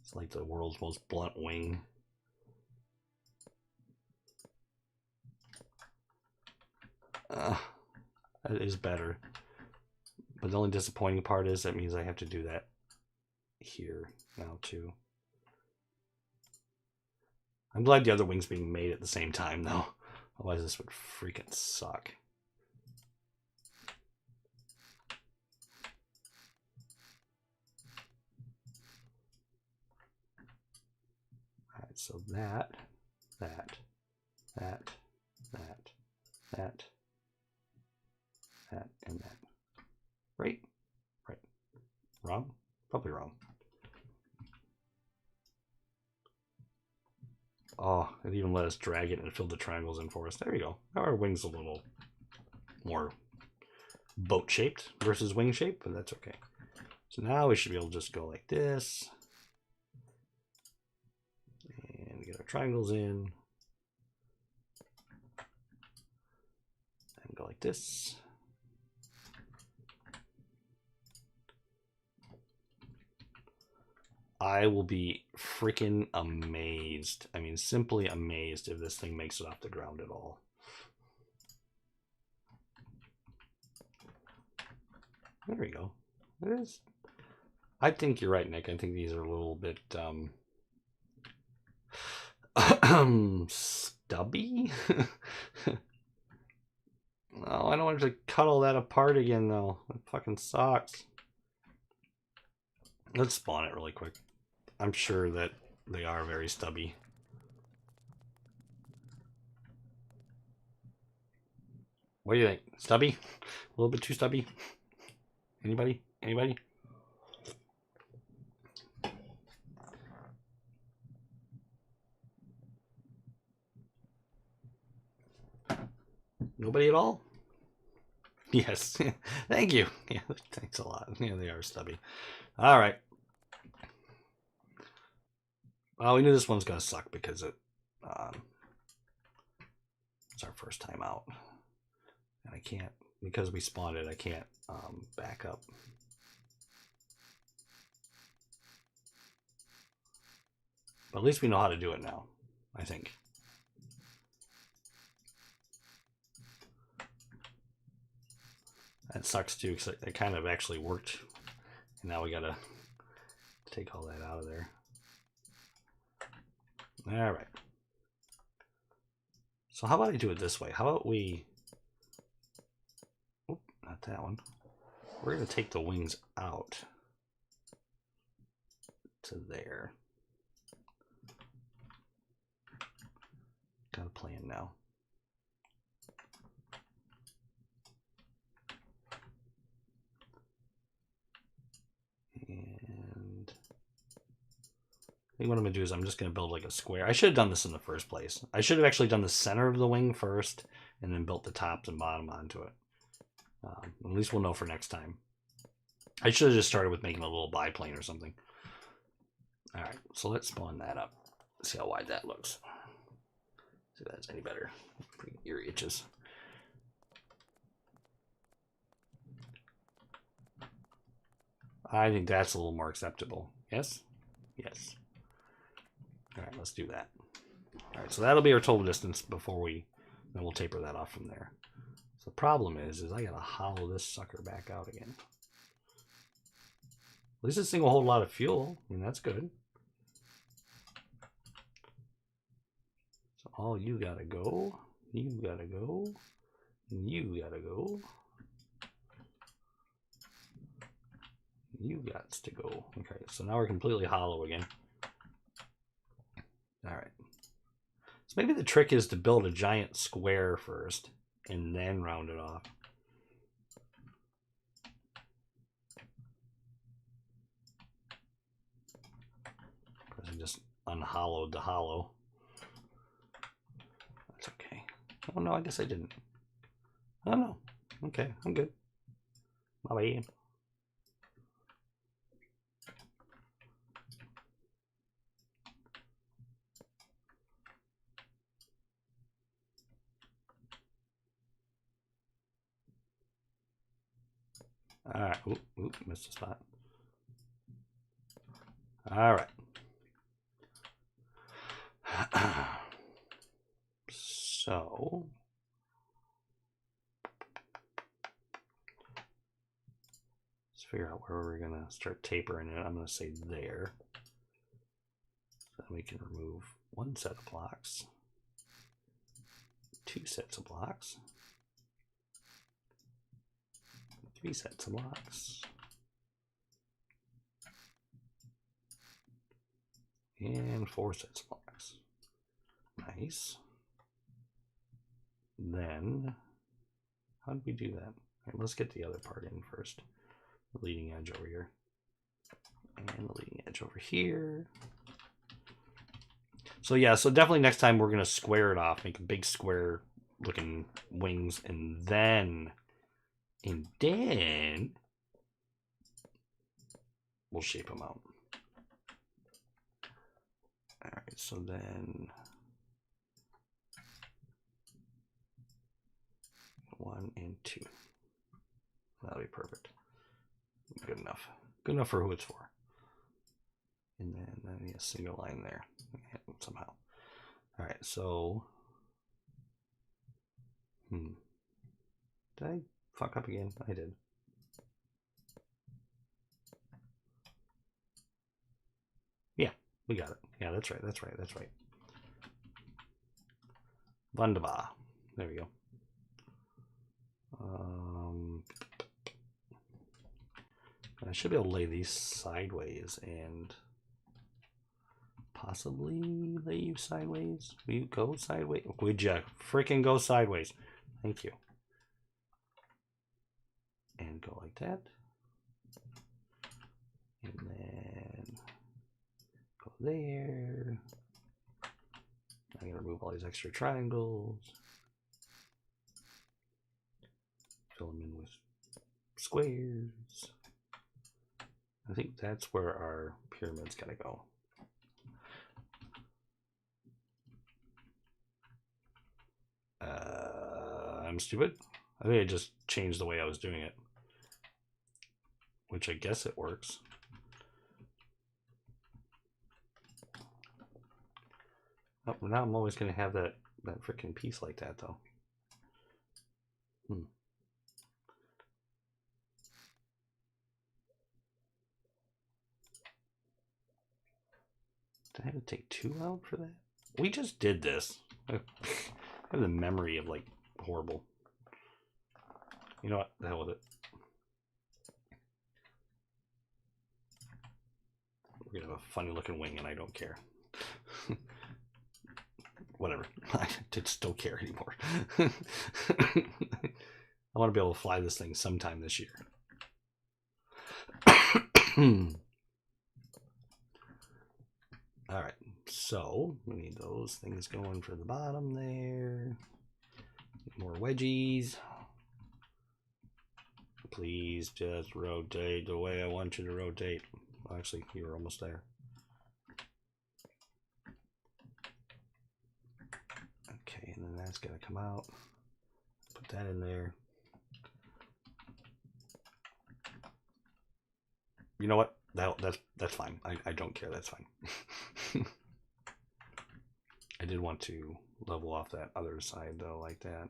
Speaker 1: It's like the world's most blunt wing. That is better. But the only disappointing part is that means I have to do that here now too. I'm glad the other wing's being made at the same time though. Otherwise this would freaking suck. Alright, so that, and that. Right? Right. Wrong? Probably wrong. Oh, it even let us drag it and it filled the triangles in for us. There we go. Now our wing's a little more boat-shaped versus wing-shaped, but that's okay. So now we should be able to just go like this. And get our triangles in. And go like this. I will be freaking amazed. I mean, simply amazed if this thing makes it off the ground at all. There we go. It is. I think you're right, Nick. I think these are a little bit stubby. No, I don't want to cut all that apart again, though. That fucking sucks. Let's spawn it really quick. I'm sure that they are very stubby. What do you think? Stubby? A little bit too stubby? Anybody? Anybody? Nobody at all? Yes. Thank you. Yeah, thanks a lot. Yeah, they are stubby. All right. Well, we knew this one's gonna suck because it's our first time out, and I can't, because we spawned it, I can't back up. But at least we know how to do it now, I think. That sucks too, because it kind of actually worked. And now we gotta take all that out of there. All right. So how about I do it this way? How about we... Oop, not that one. We're gonna take the wings out to there. Got a plan now. And I think what I'm gonna do is I'm just gonna build like a square. I should have done this in the first place. I should have actually done the center of the wing first and then built the tops and bottom onto it. At least we'll know for next time. I should have just started with making a little biplane or something. All right, so let's spawn that up. See how wide that looks. See if that's any better. Ear itches. I think that's a little more acceptable. Yes? Yes. All right, let's do that. All right, so that'll be our total distance before then we'll taper that off from there. So the problem is I gotta hollow this sucker back out again. At least this thing will hold a lot of fuel. I mean, that's good. So all you gotta go, you gotta go, and you gotta go. You got to go. Okay, so now we're completely hollow again. All right. So maybe the trick is to build a giant square first and then round it off. Because I just unhollowed the hollow. That's okay. Oh no, I guess I didn't. Oh no. Okay, I'm good. My bad. All right. Oop, missed a spot. All right. So let's figure out where we're gonna start tapering it. I'm gonna say there. So we can remove one set of blocks, two sets of blocks, three sets of blocks, and four sets of blocks. Nice. Then, how did we do that? All right, let's get the other part in first. The leading edge over here. And the leading edge over here. So yeah, so definitely next time we're going to square it off, make a big square looking wings, and then we'll shape them out. All right, so then 1 and 2. That'll be perfect. Good enough. Good enough for who it's for. And then I need a single line there somehow. All right, so did I fuck up again? I did. Yeah, we got it. Yeah, that's right. That's right. That's right. Wunderbar. There we go. I should be able to lay these sideways and possibly lay you sideways. Will you go sideways? Would you freaking go sideways? Thank you. And go like that. And then go there. I'm going to remove all these extra triangles. Fill them in with squares. I think that's where our pyramid's gotta go. I'm stupid. I think I just changed the way I was doing it. Which I guess it works. Oh, now I'm always going to have that freaking piece like that, though. Did I have to take 2 out for that? We just did this. I have the memory of, like, horrible. You know what? The hell with it. We're going to have a funny looking wing, and I don't care. Whatever. I just don't care anymore. I want to be able to fly this thing sometime this year. Alright, so we need those things going for the bottom there. More wedgies. Please just rotate the way I want you to rotate. Well, actually, you were almost there. Okay, and then that's gonna come out. Put that in there. You know what? That's fine. I don't care. That's fine. I did want to level off that other side though, like that.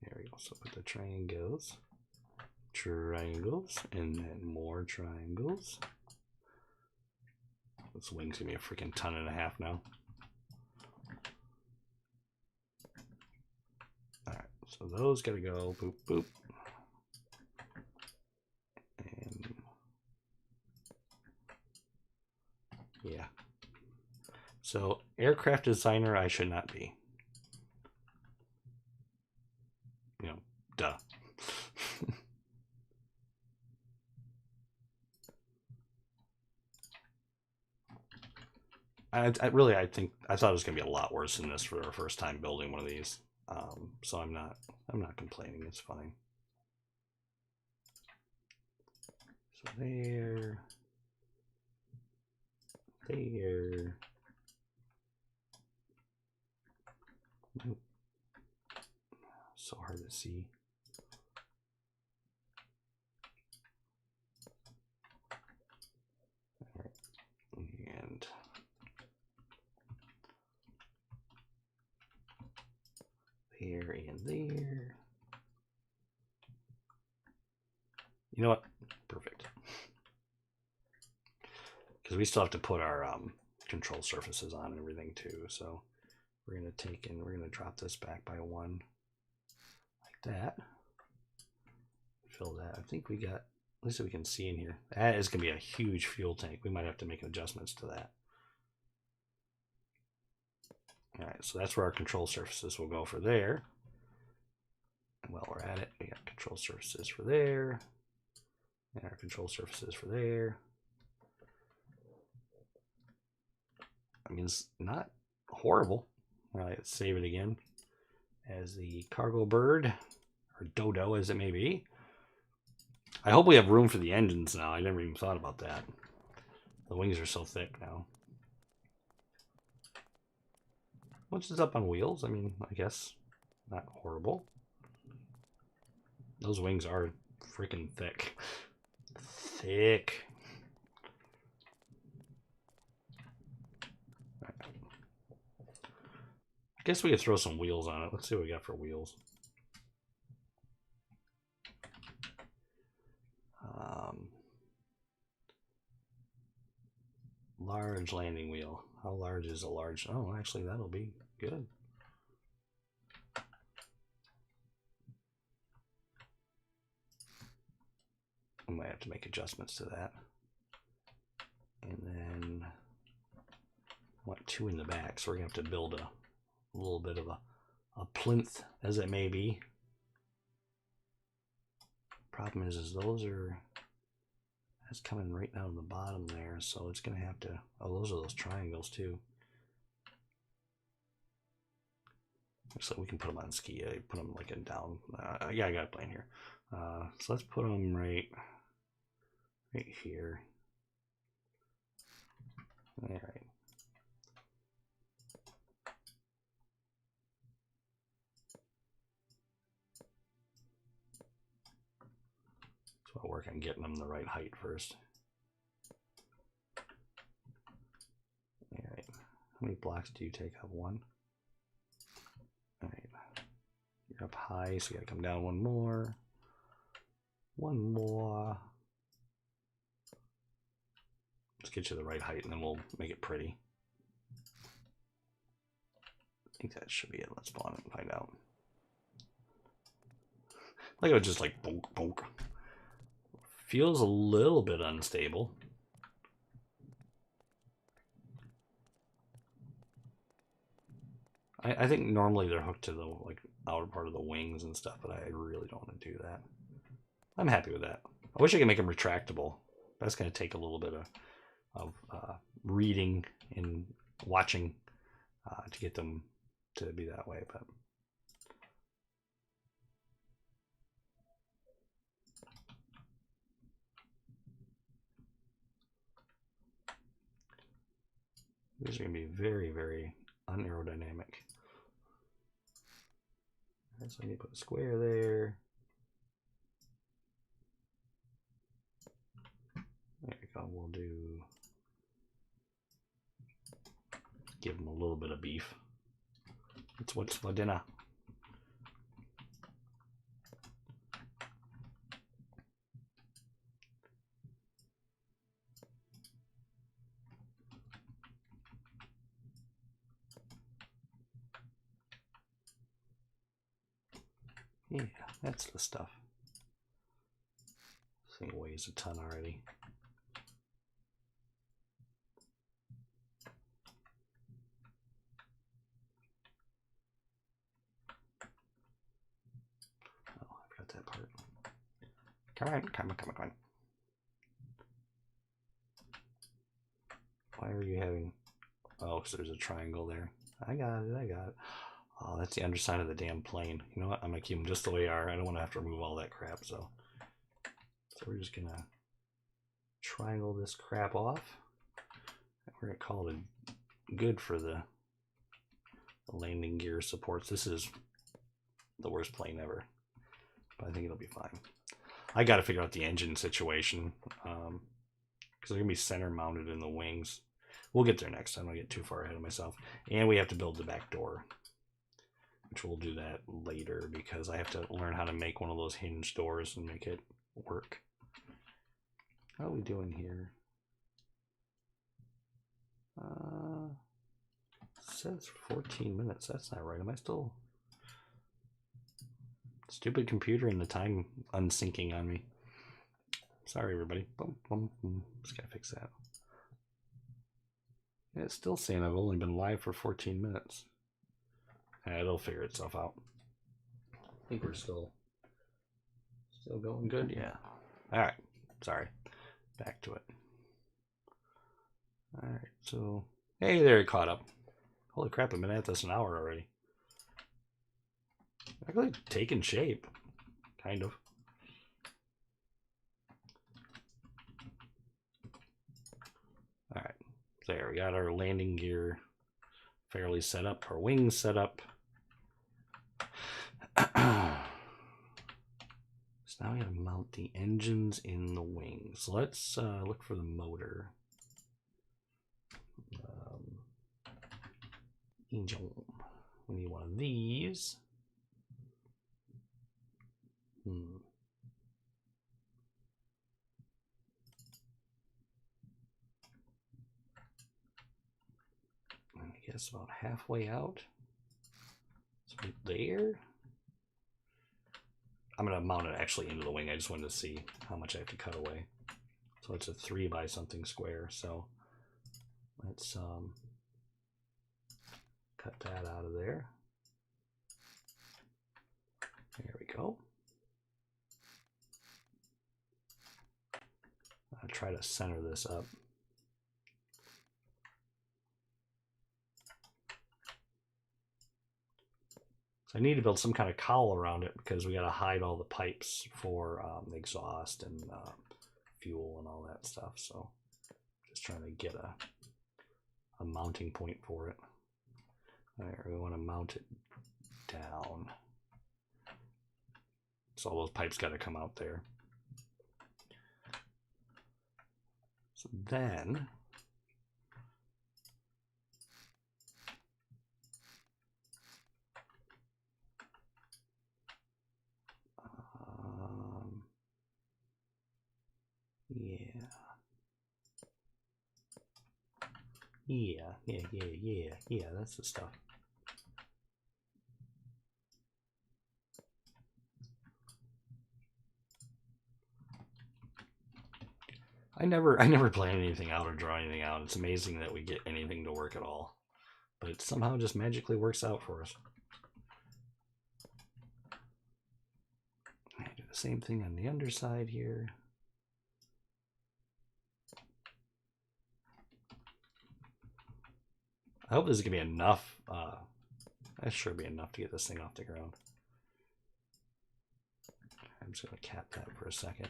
Speaker 1: There we go. So put the triangles, and then more triangles. This wing's gonna be a freaking 1.5 tons now. All right, so those gotta go. Boop boop. And yeah. So aircraft designer, I should not be. You know, duh. I thought it was gonna be a lot worse than this for our first time building one of these. So I'm not complaining. It's fine. So there. Nope. So hard to see. All right. And there and there. You know what? Perfect. Because we still have to put our control surfaces on and everything too. So we're going to take and we're going to drop this back by 1 like that. Fill that. I think we got, at least we can see in here. That is going to be a huge fuel tank. We might have to make adjustments to that. All right, so that's where our control surfaces will go for there. And while we're at it, we got control surfaces for there, and our control surfaces for there. I mean, it's not horrible. All right, let's save it again as the cargo bird, or dodo as it may be. I hope we have room for the engines now. I never even thought about that. The wings are so thick now. Once it's up on wheels, I mean, I guess not horrible. Those wings are freaking thick. Thick. I guess we could throw some wheels on it. Let's see what we got for wheels. Large landing wheel. How large is a large? Oh, actually, that'll be good. I might have to make adjustments to that. And then I want 2 in the back, so we're gonna have to build a little bit of a plinth, as it may be. Problem is those are, that's coming right down the bottom there, so it's gonna have to, oh, those are those triangles too. So we can put them on ski, put them like a down, yeah, I got a plan here. So let's put them right here. All right. work on getting them the right height first. All right. How many blocks do you take up? 1. All right. You're up high, so you gotta come down 1 more. 1 more. Let's get you the right height, and then we'll make it pretty. I think that should be it. Let's spawn it and find out. Like it was just like bonk, bonk. Feels a little bit unstable. I think normally they're hooked to the like outer part of the wings and stuff, but I really don't want to do that. I'm happy with that. I wish I could make them retractable. That's going to take a little bit of reading and watching to get them to be that way, but these are going to be very, very unaerodynamic. So I need to put a square there. There we go. We'll give them a little bit of beef. It's what's for dinner. Yeah, that's the stuff. This thing weighs a ton already. Oh, I forgot that part. Come on, come on, come on, come on. Why are you having... Oh, because there's a triangle there. I got it, I got it. Oh, that's the underside of the damn plane. You know what? I'm going to keep them just the way they are. I don't want to have to remove all that crap, so we're just going to triangle this crap off. We're going to call it good for the landing gear supports. This is the worst plane ever, but I think it'll be fine. I got to figure out the engine situation because they're going to be center mounted in the wings. We'll get there next. I don't want to get too far ahead of myself. And we have to build the back door, which we'll do that later because I have to learn how to make one of those hinge doors and make it work. How are we doing here? It says 14 minutes. That's not right. Am I still... Stupid computer and the time unsyncing on me. Sorry, everybody. Boom, boom, boom. Just gotta fix that. Yeah, it's still saying I've only been live for 14 minutes. It'll figure itself out. I think we're still going good. Yeah. All right. Sorry. Back to it. All right. So, hey, there, it caught up. Holy crap! I've been at this an hour already. Actually taking shape, kind of. All right. There, we got our landing gear fairly set up. Our wings set up. So now we gotta mount the engines in the wings. Let's look for the motor. Angel. We need one of these. I guess about halfway out. It's right there. I'm gonna mount it actually into the wing. I just wanted to see how much I have to cut away. So it's a 3 by something square. So let's cut that out of there. There we go. I'll try to center this up. So I need to build some kind of cowl around it because we got to hide all the pipes for the exhaust and fuel and all that stuff. So just trying to get a mounting point for it. There, we want to mount it down. So all those pipes got to come out there. So then yeah, that's the stuff. I never plan anything out or draw anything out. It's amazing that we get anything to work at all. But it somehow just magically works out for us. I do the same thing on the underside here. I hope this is going to be enough. That should be enough to get this thing off the ground. I'm just going to cap that for a second.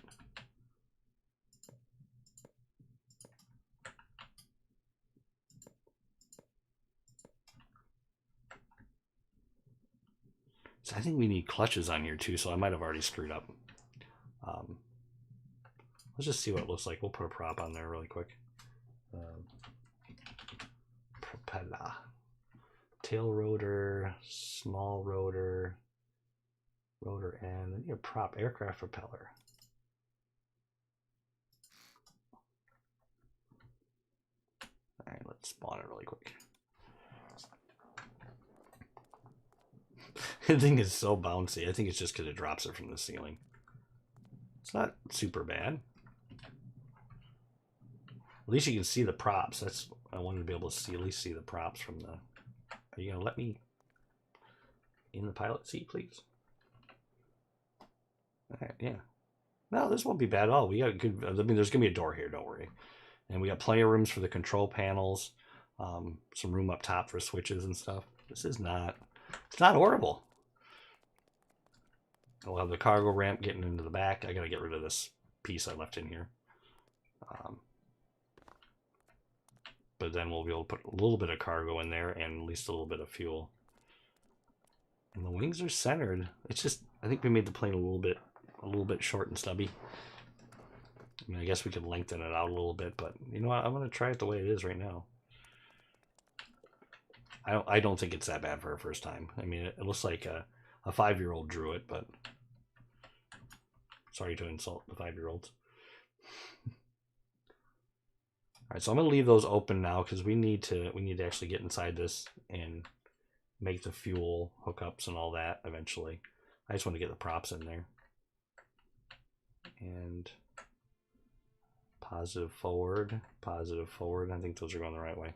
Speaker 1: So I think we need clutches on here too, so I might have already screwed up. Let's just see what it looks like. We'll put a prop on there really quick. Propeller. Tail rotor, small rotor, rotor end, and your prop aircraft propeller. All right, let's spawn it really quick. The thing is so bouncy. I think it's just because it drops it from the ceiling. It's not super bad. At least you can see the props. That's I wanted to be able to see at least see the props from the. Are you gonna let me in the pilot seat, please? All right, yeah. No, this won't be bad at all. We got good. I mean, there's gonna be a door here. Don't worry. And we got plenty of rooms for the control panels. Some room up top for switches and stuff. This is not. It's not horrible. We'll have the cargo ramp getting into the back. I gotta get rid of this piece I left in here. But then we'll be able to put a little bit of cargo in there and at least a little bit of fuel. And the wings are centered. It's just I think we made the plane a little bit short and stubby. I mean, I guess we could lengthen it out a little bit, but you know what? I'm gonna try it the way it is right now. I don't think it's that bad for a first time. I mean, it looks like a 5-year-old drew it, but sorry to insult the 5-year-olds. All right, so I'm gonna leave those open now because we need to actually get inside this and make the fuel hookups and all that eventually. I just want to get the props in there. And positive forward. I think those are going the right way.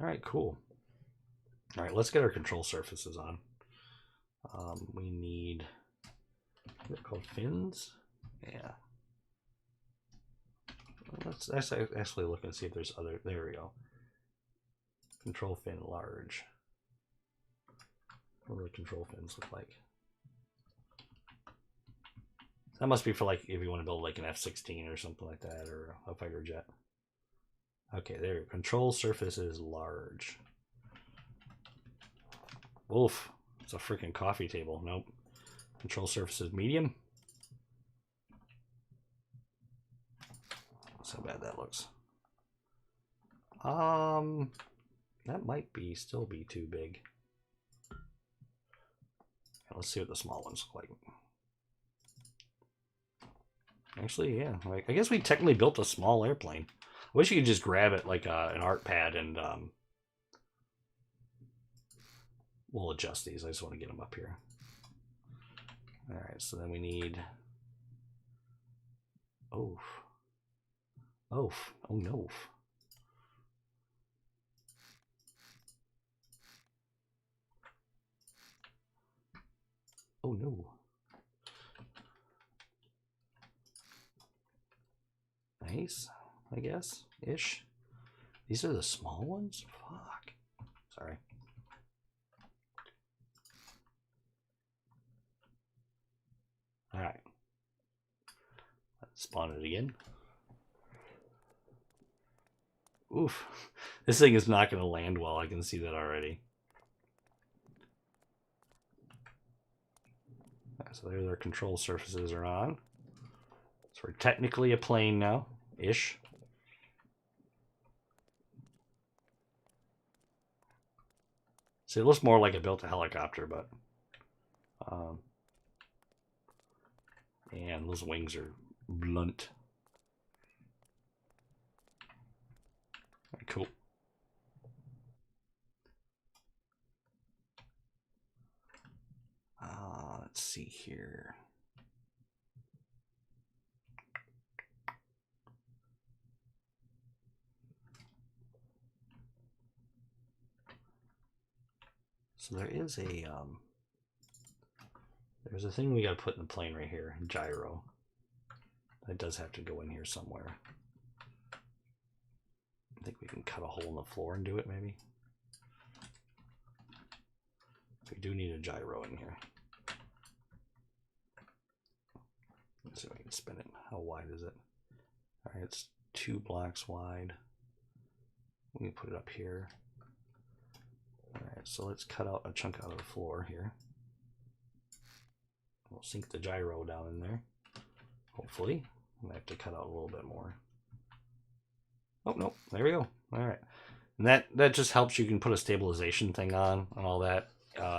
Speaker 1: All right, cool. All right, let's get our control surfaces on. We need, what are called, fins? Yeah. Let's actually look and see if there's other, there we go. Control fin large. What do the control fins look like? That must be for like if you want to build like an F-16 or something like that, or a fighter jet. Okay, there. Control surface is large. Oof. It's a freaking coffee table. Nope. Control surface is medium. That's how bad that looks. That might be still be too big. Okay, let's see what the small ones look like. Actually, yeah. I guess we technically built a small airplane. I wish you could just grab it like an art pad and we'll adjust these. I just want to get them up here. All right, so then we need. Oh no. Oh no. Nice, I guess, ish. These are the small ones? Fuck. Sorry. All right. Let's spawn it again. Oof. This thing is not going to land well. I can see that already. So there, their control surfaces are on. So we're technically a plane now. ish. See, it looks more like it built a helicopter, but and those wings are blunt. Cool. Let's see here. So there's a thing we got to put in the plane right here, gyro. That does have to go in here somewhere. I think we can cut a hole in the floor and do it, maybe. We do need a gyro in here. Let's see if I can spin it. How wide is it? All right, it's 2 blocks wide. We can put it up here. All right, so let's cut out a chunk out of the floor here. We'll sink the gyro down in there. Hopefully. I'm gonna have to cut out a little bit more. Oh, no, there we go. All right. And that just helps. You can put a stabilization thing on and all that.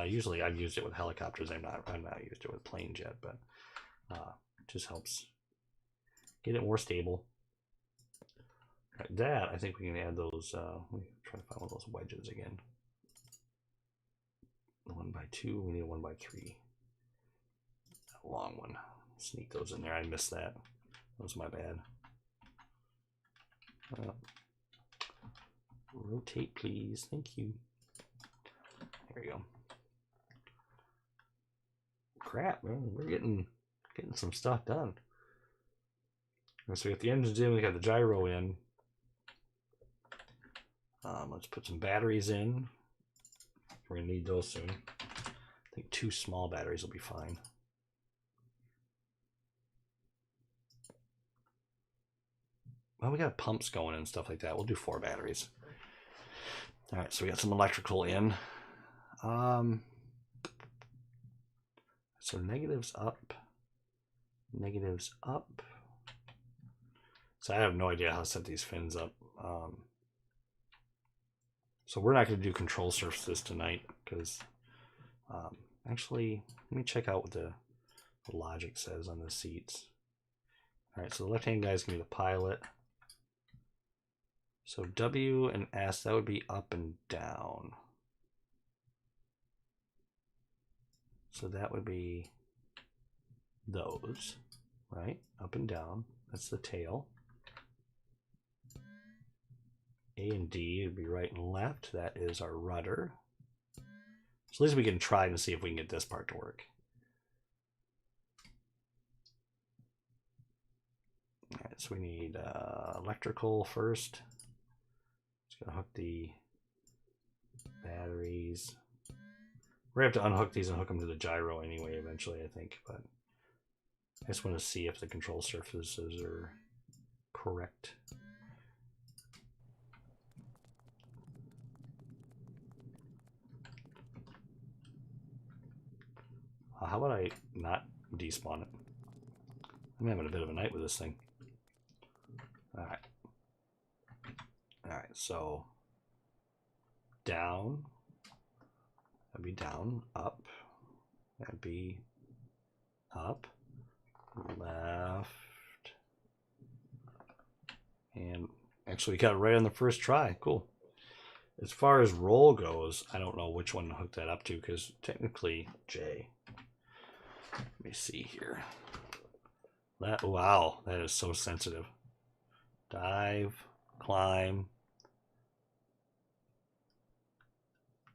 Speaker 1: Usually I've used it with helicopters. I've not used it with planes yet, but it just helps get it more stable. Right, that, I think we can add those, let me try to find one of those wedges again. 1x2, we need a 1x3. A long one. Sneak those in there. I missed that. That was my bad. Rotate, please. Thank you. There we go. Crap, man. We're getting some stuff done. So we got the engines in. We got the gyro in. Let's put some batteries in. We're gonna need those soon. I think 2 small batteries will be fine. Well, we got pumps going and stuff like that. We'll do 4 batteries. All right, so we got some electrical in. So negatives up. Negatives up. So I have no idea how to set these fins up. So we're not going to do control surfaces tonight because actually, let me check out what the logic says on the seats. All right, so the left-hand guy is going to be the pilot. So W and S, that would be up and down. So that would be those, right? Up and down. That's the tail. A and D would be right and left. That is our rudder. So at least we can try and see if we can get this part to work. All right, so we need electrical first. Just gonna hook the batteries. We're gonna have to unhook these and hook them to the gyro anyway eventually, I think, but I just want to see if the control surfaces are correct. How about I not despawn it? I'm having a bit of a night with this thing. Alright. Alright, so down. That'd be down. Up. That'd be up. Left. And actually we got it right on the first try. Cool. As far as roll goes, I don't know which one to hook that up to because technically J. Let me see here. That, wow, that is so sensitive. Dive, climb.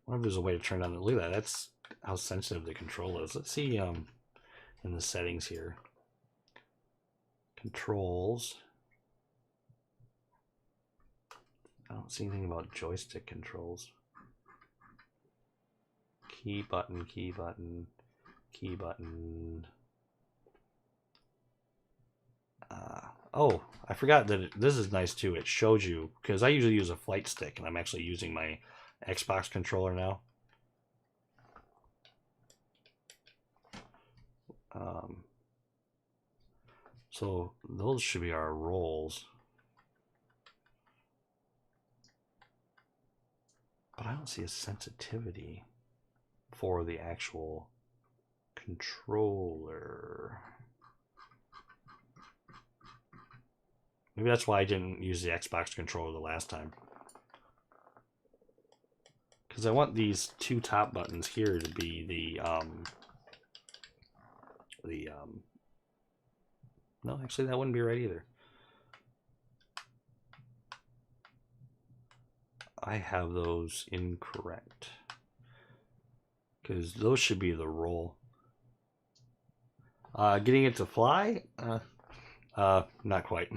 Speaker 1: I wonder if there's a way to turn on the, look at that. That's how sensitive the control is. Let's see in the settings here. Controls. I don't see anything about joystick controls. Key button, key button, key button. Oh, I forgot that this is nice too. It shows you, because I usually use a flight stick and I'm actually using my Xbox controller now. So those should be our rolls. But I don't see a sensitivity for the actual controller. Maybe that's why I didn't use the Xbox controller the last time. Because I want these two top buttons here to be no, actually that wouldn't be right either. I have those incorrect. Because those should be the roll. Getting it to fly? Not quite.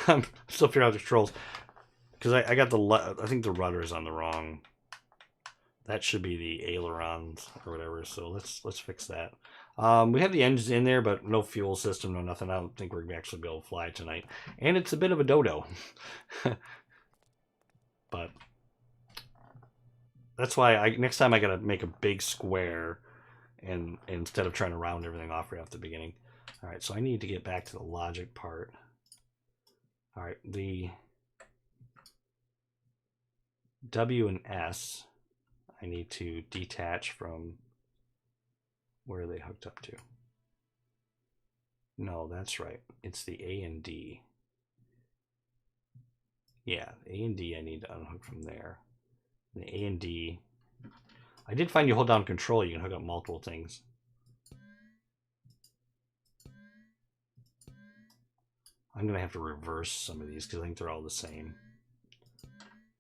Speaker 1: I'm still figuring out the controls. Because I got I think the rudder is on the wrong. That should be the ailerons or whatever. So let's fix that. We have the engines in there, but no fuel system, no nothing. I don't think we're gonna actually be able to fly tonight. And it's a bit of a dodo. But that's why next time I gotta make a big square, and instead of trying to round everything off right off the beginning. All right, so I need to get back to the logic part. All right, the W and S, I need to detach from where they hooked up to. No, that's right. It's the A and D. Yeah, A and D I need to unhook from there. The A and D. I did find you hold down control, you can hook up multiple things. I'm going to have to reverse some of these because I think they're all the same.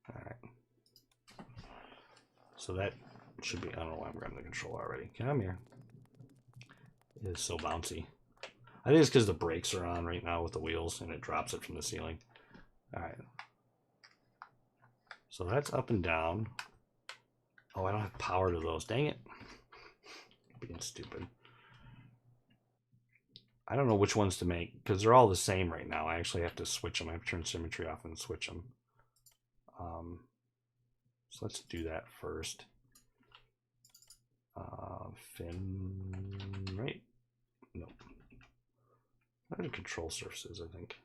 Speaker 1: All right. So that should be, I don't know why I'm grabbing the control already. Come here. It is so bouncy. I think it's because the brakes are on right now with the wheels and it drops it from the ceiling. All right. So that's up and down. Oh, I don't have power to those. Dang it. Being stupid. I don't know which ones to make because they're all the same right now. I actually have to switch them. I have to turn symmetry off and switch them. So let's do that first. Fin, right? Nope. What are the control surfaces, I think?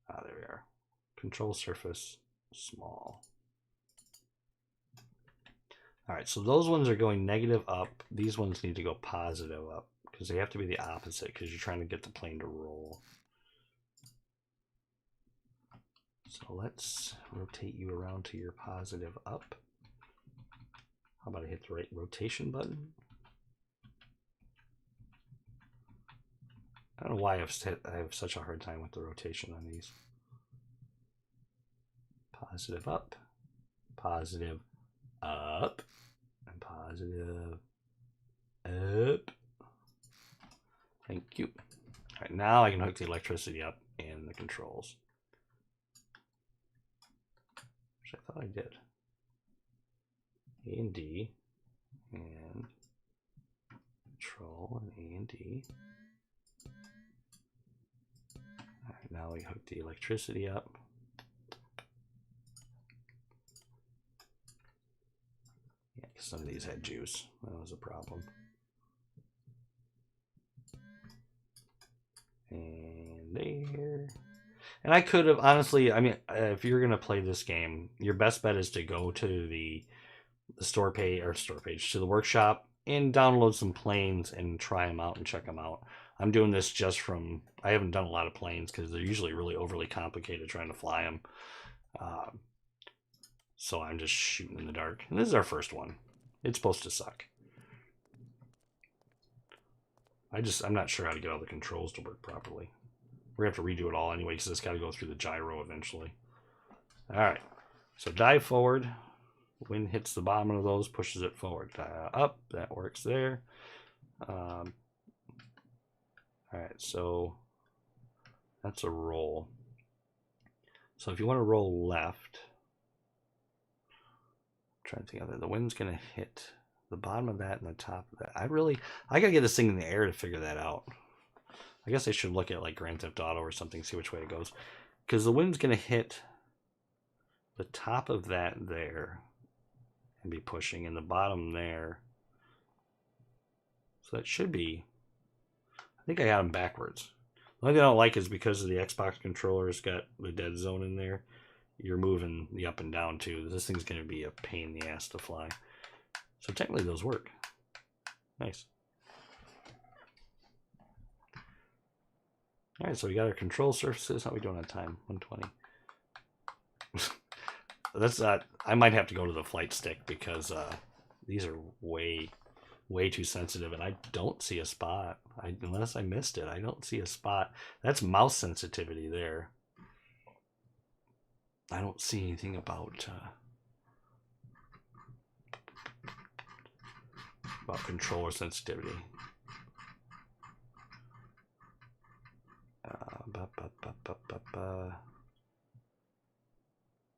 Speaker 1: Ah, there we are. Control surface, small. All right, so those ones are going negative up. These ones need to go positive up because they have to be the opposite because you're trying to get the plane to roll. So let's rotate you around to your positive up. How about I hit the right rotation button? I don't know why I have such a hard time with the rotation on these. Positive up, positive up, and positive up. Thank you. All right, now I can hook the electricity up and the controls. Which I thought I did. A and D, and control, and A and D. All right, now we hook the electricity up. Yeah, because some of these had juice. That was a problem. And there. And I could have, honestly, I mean, if you're going to play this game, your best bet is to go to the store page, to the workshop, and download some planes and try them out and check them out. I'm doing this just from, I haven't done a lot of planes because they're usually really overly complicated trying to fly them. So I'm just shooting in the dark. And this is our first one. It's supposed to suck. I'm not sure how to get all the controls to work properly. We're going to have to redo it all anyway because it's got to go through the gyro eventually. All right. So dive forward. Wind hits the bottom of those, pushes it forward. Up. That works there. All right. So that's a roll. So if you want to roll left, I'm trying to think of it. The wind's going to hit the bottom of that and the top of that. I got to get this thing in the air to figure that out. I guess I should look at like Grand Theft Auto or something, see which way it goes. Because the wind's going to hit the top of that there and be pushing, and the bottom there. So that should be, I think I got them backwards. The only thing I don't like is because of the Xbox controller, it's got the dead zone in there. you're moving the up and down too. This thing's going to be a pain in the ass to fly. So technically those work. Nice. All right, so we got our control surfaces. How are we doing on time? 120. That's I might have to go to the flight stick because these are way too sensitive, and I don't see a spot. Unless I missed it, I don't see a spot. That's mouse sensitivity there. I don't see anything about controller sensitivity.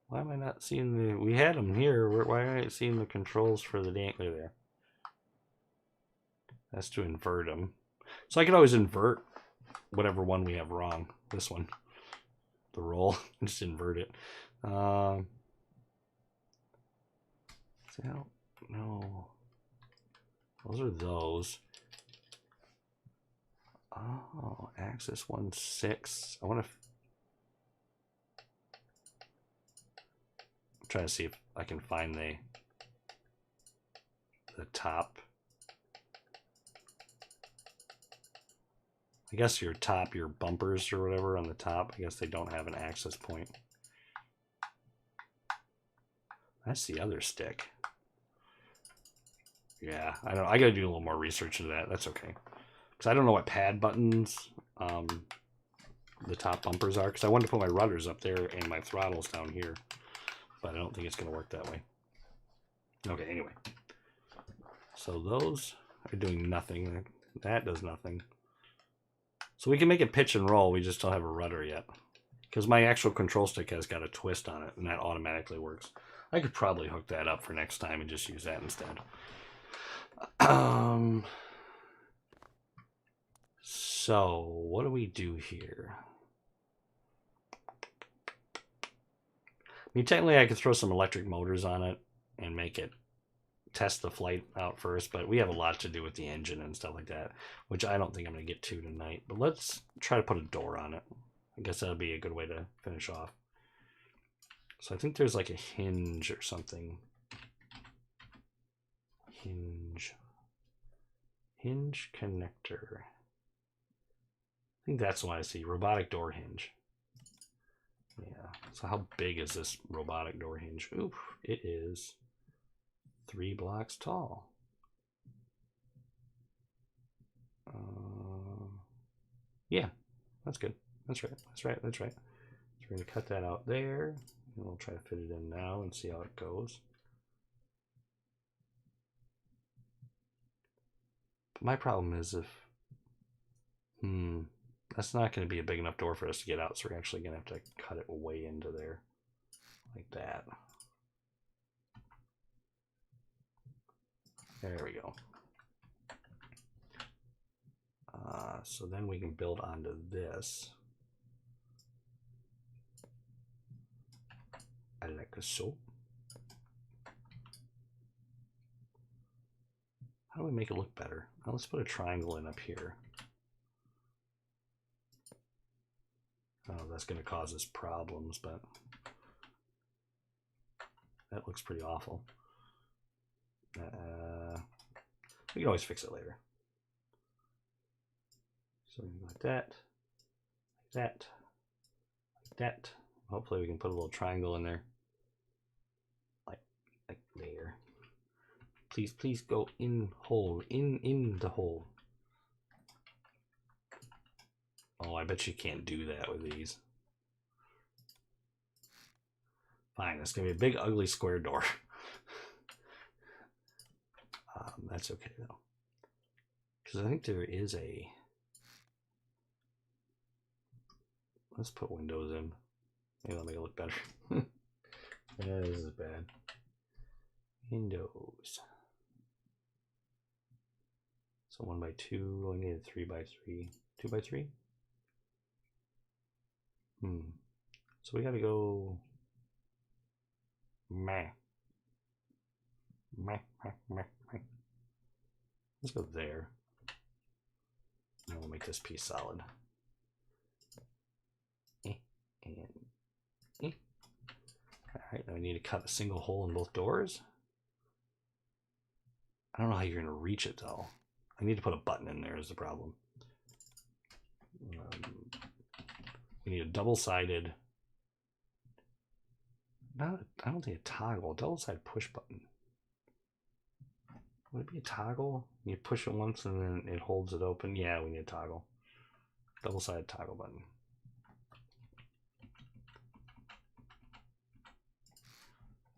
Speaker 1: Why am I not seeing the... We had them here. Why am I not seeing the controls for the dangler there? That's to invert them. So I could always invert whatever one we have wrong. This one. The roll. Just invert it. See, I don't know. Those are those. Oh, axis 1.6. I want to... try to see if I can find the top. I guess your bumpers or whatever on the top, I guess they don't have an access point. That's the other stick. Yeah, I don't know. I gotta do a little more research into that. That's okay. Because I don't know what pad buttons the top bumpers are, because I wanted to put my rudders up there and my throttles down here. But I don't think it's going to work that way. Okay, anyway. So those are doing nothing. That does nothing. So we can make it pitch and roll. We just don't have a rudder yet. Because my actual control stick has got a twist on it, and that automatically works. I could probably hook that up for next time and just use that instead. So what do we do here? I mean, technically I could throw some electric motors on it and make it test the flight out first, but we have a lot to do with the engine and stuff like that, which I don't think I'm going to get to tonight. But let's try to put a door on it. I guess that'll be a good way to finish off. So I think there's like a hinge or something. Hinge connector. I think that's what I see. Robotic door hinge. Yeah. So how big is this robotic door hinge? Oof, it is 3 blocks tall. Yeah, that's good. That's right. That's right. That's right. So we're going to cut that out there. And we'll try to fit it in now and see how it goes. But my problem is if... that's not going to be a big enough door for us to get out, so we're actually going to have to cut it way into there. Like that. There we go. So then we can build onto this. Like so. How do we make it look better? Well, let's put a triangle in up here. Oh, that's going to cause us problems, but that looks pretty awful. We can always fix it later. So we can go like that, like that, like that. Hopefully we can put a little triangle in there, like there. Please go in hole, in the hole. Oh, I bet you can't do that with these. Fine, it's gonna be a big, ugly square door. That's okay though, because I think there is a. Let's put windows in. Maybe that'll make it look better. Yeah, this is bad. Windows. So 1x2. I need a 3x3. 2x3. So we gotta go. Meh. Let's go there. And we'll make this piece solid. And Alright, now we need to cut a single hole in both doors. I don't know how you're going to reach it, though. I need to put a button in there is the problem. We need a double-sided... I don't think a toggle. Double-sided push button. Would it be a toggle? You push it once and then it holds it open. Yeah, we need a toggle. Double-sided toggle button.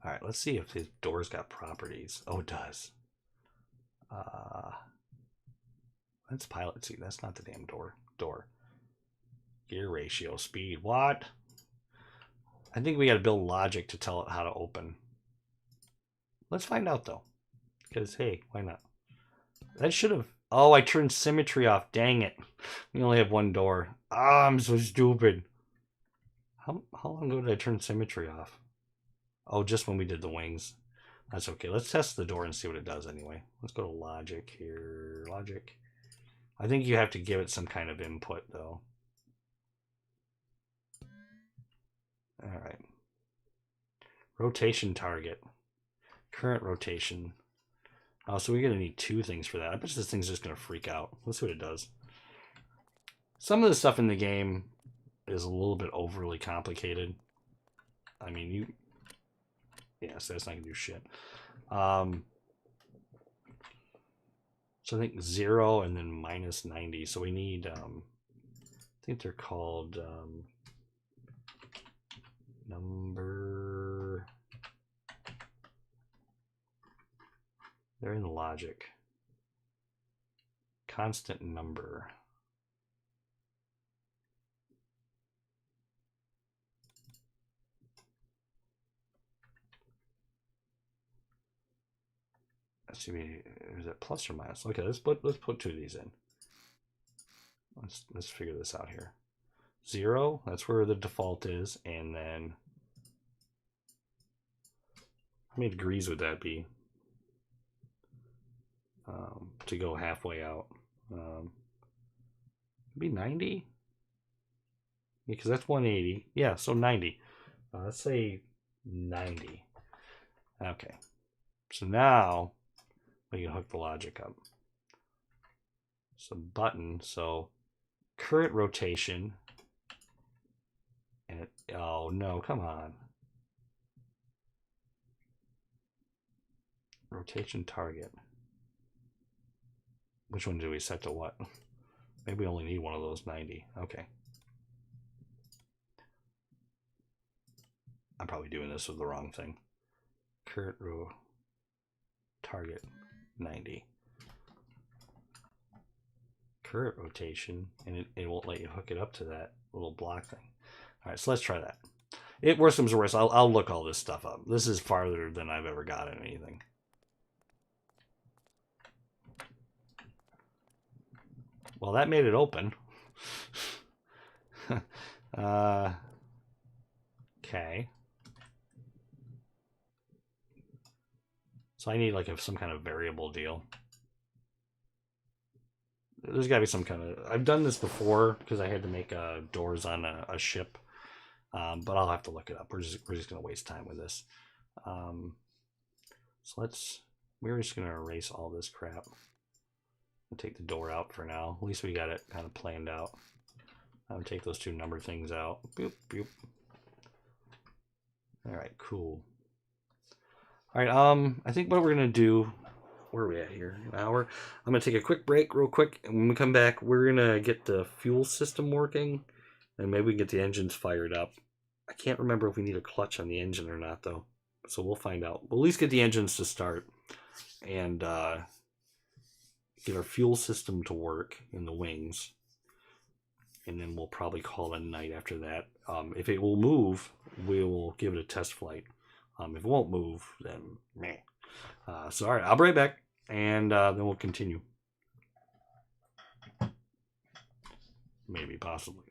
Speaker 1: Alright, let's see if his door's got properties. Oh, it does. That's pilot seat. That's not the damn door. Gear ratio, speed. What? I think we got to build logic to tell it how to open. Let's find out, though. Because, hey, why not? That should have... Oh, I turned symmetry off. Dang it. We only have one door. Ah, I'm so stupid. How long ago did I turn symmetry off? Oh, just when we did the wings. That's okay. Let's test the door and see what it does anyway. Let's go to logic here. Logic. I think you have to give it some kind of input, though. All right. Rotation target. Current rotation. Oh, so we're going to need two things for that. I bet this thing's just going to freak out. Let's see what it does. Some of the stuff in the game is a little bit overly complicated. I mean, yeah, so that's not going to do shit. So I think 0 and then minus 90. So we need, I think they're called number. They're in logic. Constant number. Let's see, is it plus or minus? Okay, let's put two of these in. Let's figure this out here. 0, that's where the default is, and then how many degrees would that be? To go halfway out. Be 90? Yeah, because that's 180. Yeah, so 90. Let's say 90. Okay. So now we can hook the logic up. So button, so current rotation. And it, oh no, come on. Rotation target. Which one do we set to what? Maybe we only need one of those 90. Okay. I'm probably doing this with the wrong thing. Current row target 90. Current rotation, and it won't let you hook it up to that little block thing. All right, so let's try that. It worse comes to worse. I'll look all this stuff up. This is farther than I've ever gotten anything. Well, that made it open. Okay. So I need like some kind of variable deal. There's got to be some kind of... I've done this before because I had to make doors on a ship. But I'll have to look it up. We're just going to waste time with this. So we're just going to erase all this crap. We'll take the door out for now. At least we got it kind of planned out. Take those two number things out. Boop, boop. All right, cool. All right, I think what we're going to do... Where are we at here? An hour? I'm going to take a quick break real quick. And when we come back, we're going to get the fuel system working. And maybe we can get the engines fired up. I can't remember if we need a clutch on the engine or not, though. So we'll find out. We'll at least get the engines to start. And get our fuel system to work in the wings. And then we'll probably call it a night after that. If it will move, we will give it a test flight. If it won't move, then meh. So, all right, I'll be right back. And then we'll continue. Maybe, possibly.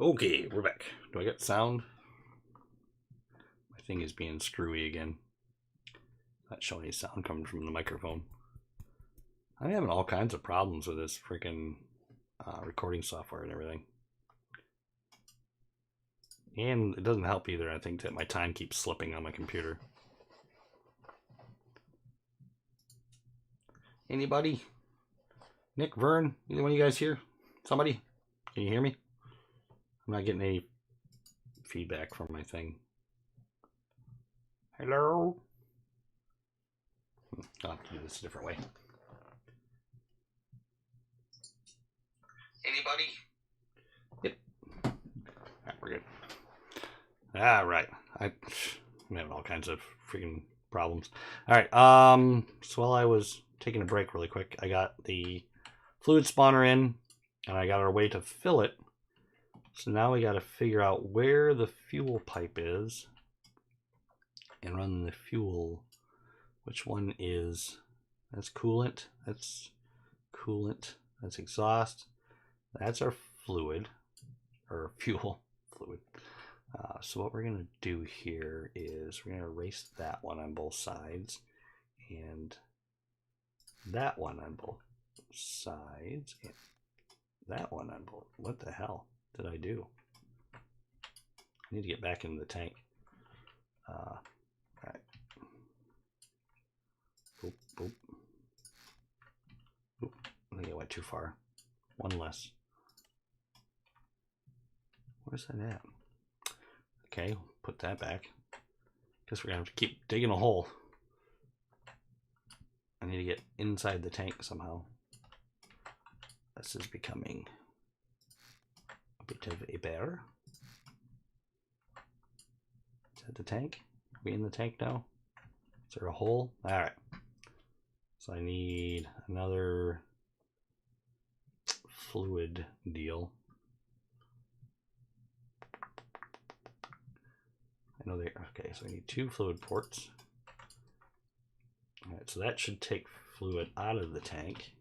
Speaker 1: Okay, we're back. Do I get sound? My thing is being screwy again. Not showing any sound coming from the microphone. I'm having all kinds of problems with this freaking recording software and everything. And it doesn't help either, I think, that my time keeps slipping on my computer. Anybody? Nick, Vern, either one of you guys here? Somebody? Can you hear me? I'm not getting any feedback from my thing. Hello? I'll have to do this a different way. Anybody? Yep. Alright, we're good. Alright. I'm having all kinds of freaking problems. Alright, so while I was taking a break really quick, I got the fluid spawner in, and I got our way to fill it. So now we got to figure out where the fuel pipe is and run the fuel. Which one is, that's coolant, that's exhaust, that's our fluid, or fuel fluid. So what we're going to do here is we're going to erase that one on both sides and that one on both sides and that one on both. What the hell did I do? I need to get back into the tank. All right. Boop, boop. Boop. I think I went too far. One less. Where's that at? Okay, put that back. Guess we're gonna have to keep digging a hole. I need to get inside the tank somehow. This is becoming a bit of a bear. Is that the tank? Are we in the tank now? Is there a hole? Alright. So I need another fluid deal. I know they, okay, so I need 2 fluid ports. Alright, so that should take fluid out of the tank.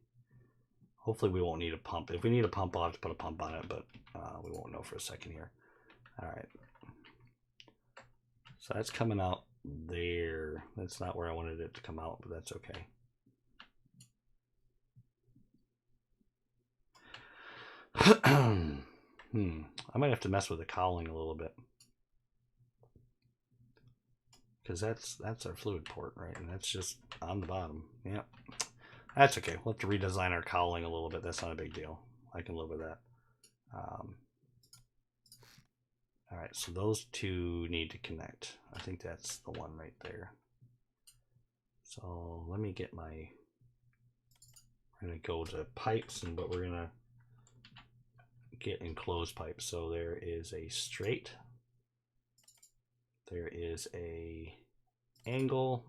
Speaker 1: Hopefully we won't need a pump. If we need a pump, I'll have to put a pump on it, but we won't know for a second here. Alright. So that's coming out there. That's not where I wanted it to come out, but that's okay. I might have to mess with the cowling a little bit. Because that's our fluid port, right? And that's just on the bottom. Yeah. That's okay. We'll have to redesign our cowling a little bit. That's not a big deal. I can live with that. All right, so those two need to connect. I think that's the one right there. So let me get my, we're gonna go to pipes, and what we're gonna get enclosed pipes. So there is a straight, there is a angle,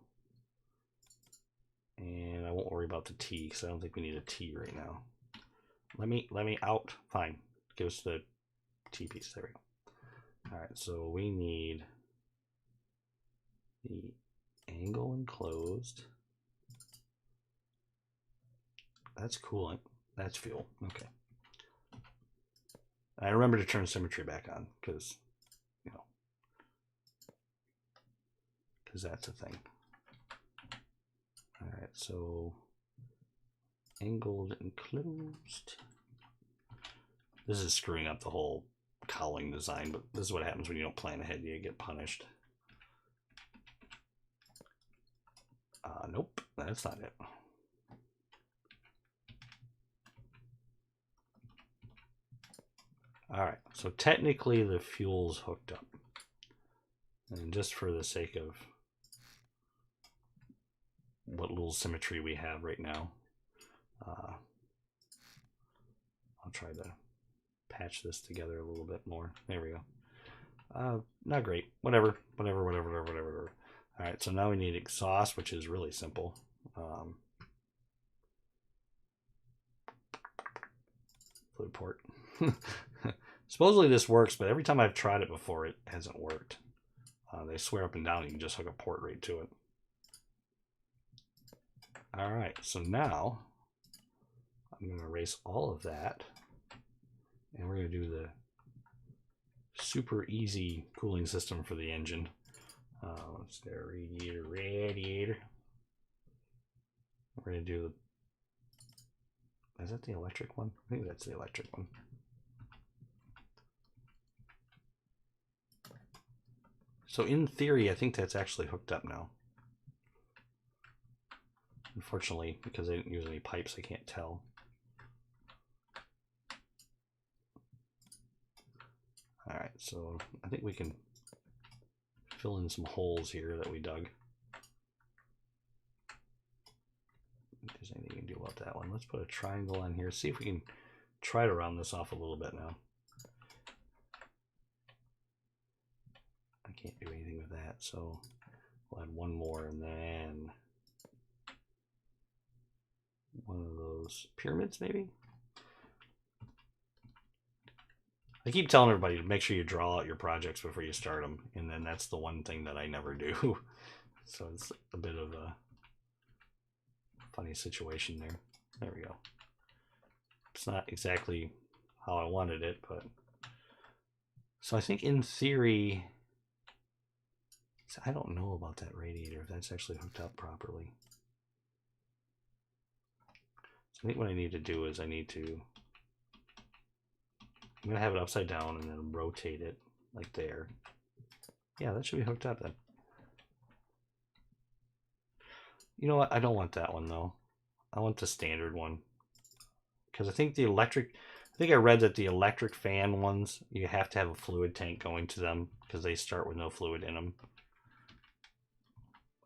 Speaker 1: and I won't worry about the T because I don't think we need a T right now. Let me out. Fine. Give us the T piece. There we go. All right, so we need the angle enclosed. That's coolant. That's fuel. Okay. I remember to turn symmetry back on because, you know, because that's a thing. All right, so angled enclosed. This is screwing up the whole cowling design, but this is what happens when you don't plan ahead. You get punished. Nope, that's not it. All right, so technically the fuel's hooked up. And just for the sake of what little symmetry we have right now, I'll try to patch this together a little bit more. There we go. Not great. Whatever. All right, so now we need exhaust, which is really simple. Fluid port. Supposedly this works, but every time I've tried it before, it hasn't worked. They swear up and down you can just hook a port right to it. All right, so now I'm going to erase all of that, and we're going to do the super easy cooling system for the engine. Let's get a radiator. We're going to do the... Is that the electric one? I think that's the electric one. So in theory, I think that's actually hooked up now. Unfortunately, because I didn't use any pipes, I can't tell. All right, so I think we can fill in some holes here that we dug. If there's anything you can do about that one. Let's put a triangle on here. See if we can try to round this off a little bit now. I can't do anything with that, so we'll add one more and then one of those pyramids maybe. I keep telling everybody to make sure you draw out your projects before you start them, and then that's the one thing that I never do. So it's a bit of a funny situation there. There we go. It's not exactly how I wanted it, but so I think in theory, I don't know about that radiator, if that's actually hooked up properly. So I think what I need to do is I'm going to have it upside down and then rotate it like there. Yeah, that should be hooked up then. You know what? I don't want that one though. I want the standard one. Because I think I read that the electric fan ones, you have to have a fluid tank going to them because they start with no fluid in them.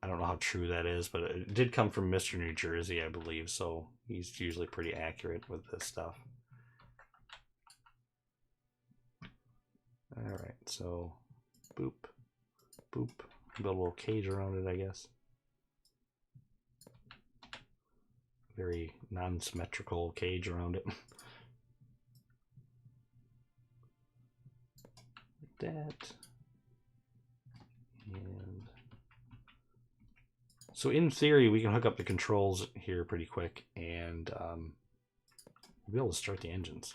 Speaker 1: I don't know how true that is, but it did come from Mr. New Jersey, I believe, so he's usually pretty accurate with this stuff. All right, so boop, boop, build a little cage around it, I guess. Very non-symmetrical cage around it. Like that. And so in theory, we can hook up the controls here pretty quick and we'll be able to start the engines.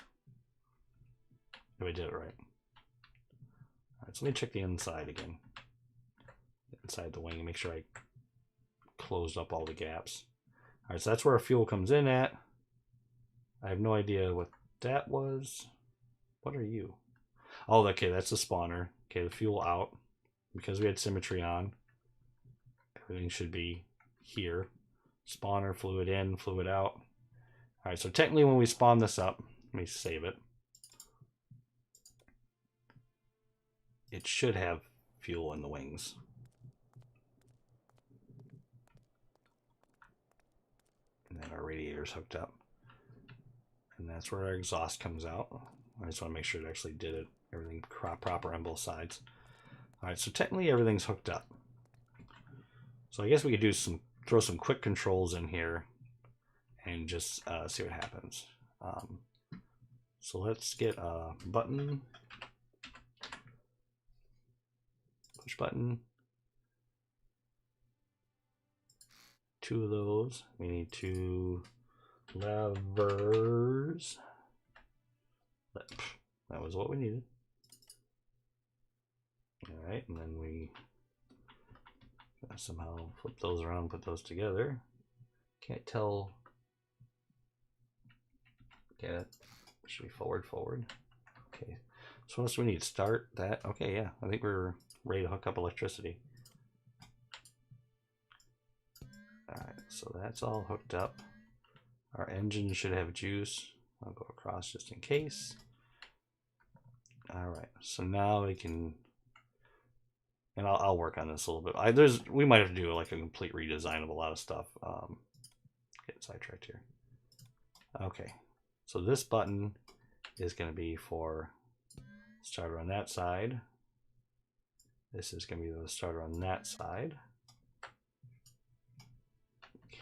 Speaker 1: If I did it right. All right, so let me check the inside again. Inside the wing and make sure I closed up all the gaps. All right, so that's where our fuel comes in at. I have no idea what that was. What are you? Oh, okay, that's the spawner. Okay, the fuel out. Because we had symmetry on, everything should be here. Spawner, fluid in, fluid out. All right, so technically when we spawn this up, let me save it. It should have fuel in the wings. And then our radiator's hooked up. And that's where our exhaust comes out. I just want to make sure it actually did it. Everything proper on both sides. All right, so technically everything's hooked up. So I guess we could do throw some quick controls in here and just see what happens. So let's get a button, push button, 2 of those. We need 2 levers. That was what we needed. All right, and then we somehow flip those around, put those together. Can't tell. Okay, that should be forward. Okay, so what else do we need? Start that. Okay, yeah, I think we're ready to hook up electricity. All right, so that's all hooked up. Our engine should have juice. I'll go across just in case. All right, so now we can, and I'll work on this a little bit. We might have to do like a complete redesign of a lot of stuff. Get sidetracked here. Okay, so this button is going to be for starter on that side. This is going to be the starter on that side.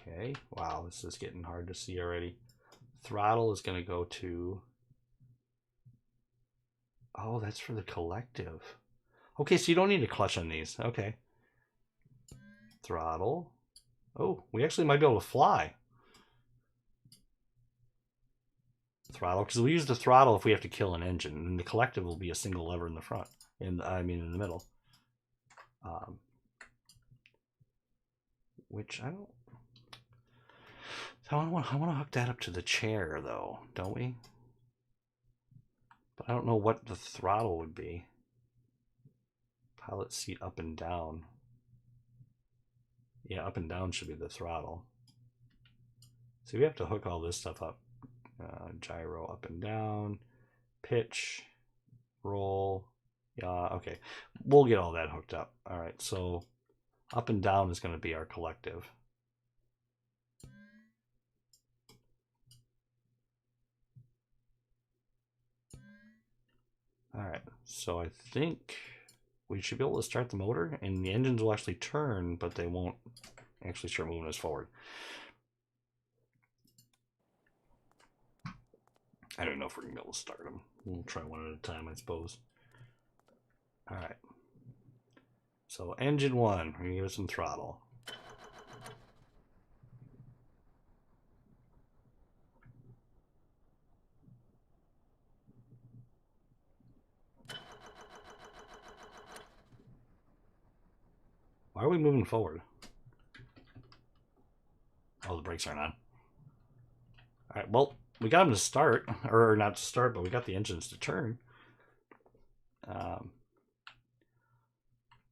Speaker 1: Okay, wow, this is getting hard to see already. Throttle is going to go to, oh, that's for the collective. Okay, so you don't need a clutch on these. Okay. Throttle. Oh, we actually might be able to fly. throttle, because we use the throttle if we have to kill an engine, and the collective will be a single lever in the front, in the middle. Which I don't. I want to hook that up to the chair though, don't we? But I don't know what the throttle would be. Pilot seat up and down. Yeah, up and down should be the throttle. So we have to hook all this stuff up. Gyro up and down, pitch, roll. Yeah, okay. We'll get all that hooked up. All right, so up and down is going to be our collective. All right, so I think we should be able to start the motor, and the engines will actually turn, but they won't actually start moving us forward. I don't know if we're going to be able to start them. We'll try one at a time, I suppose. All right. So engine one, we're going to give it some throttle. Why are we moving forward? Oh, the brakes aren't on. All right, well, we got them to start, or not to start, but we got the engines to turn.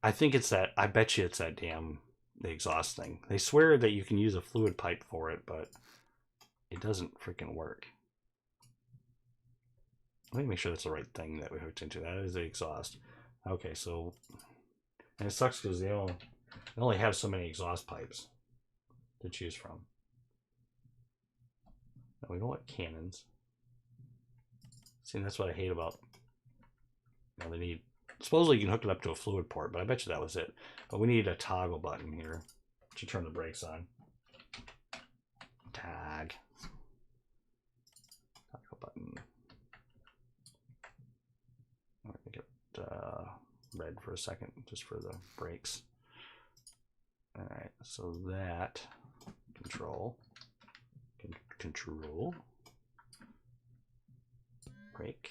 Speaker 1: I think it's that, I bet you it's that damn, the exhaust thing. They swear that you can use a fluid pipe for it, but it doesn't freaking work. Let me make sure that's the right thing that we hooked into. That is the exhaust. Okay, so, and it sucks because they only have so many exhaust pipes to choose from. No, we don't want cannons. See, that's what I hate about, you know, they need, supposedly you can hook it up to a fluid port, but I bet you that was it. But we need a toggle button here to turn the brakes on. Toggle button. I'm gonna get red for a second, just for the brakes. All right, so that control, brake,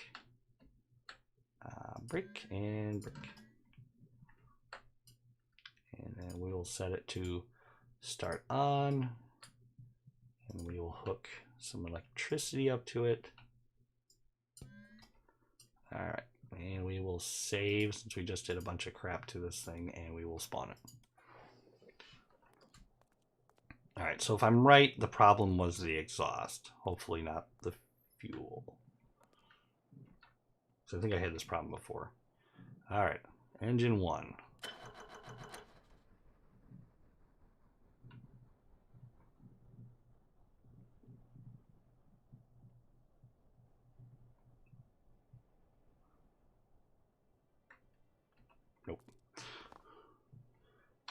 Speaker 1: brake, and brake. And then we will set it to start on, and we will hook some electricity up to it. All right, and we will save, since we just did a bunch of crap to this thing, and we will spawn it. All right, so if I'm right, the problem was the exhaust, hopefully not the fuel. So I think I had this problem before. All right, engine one. Nope.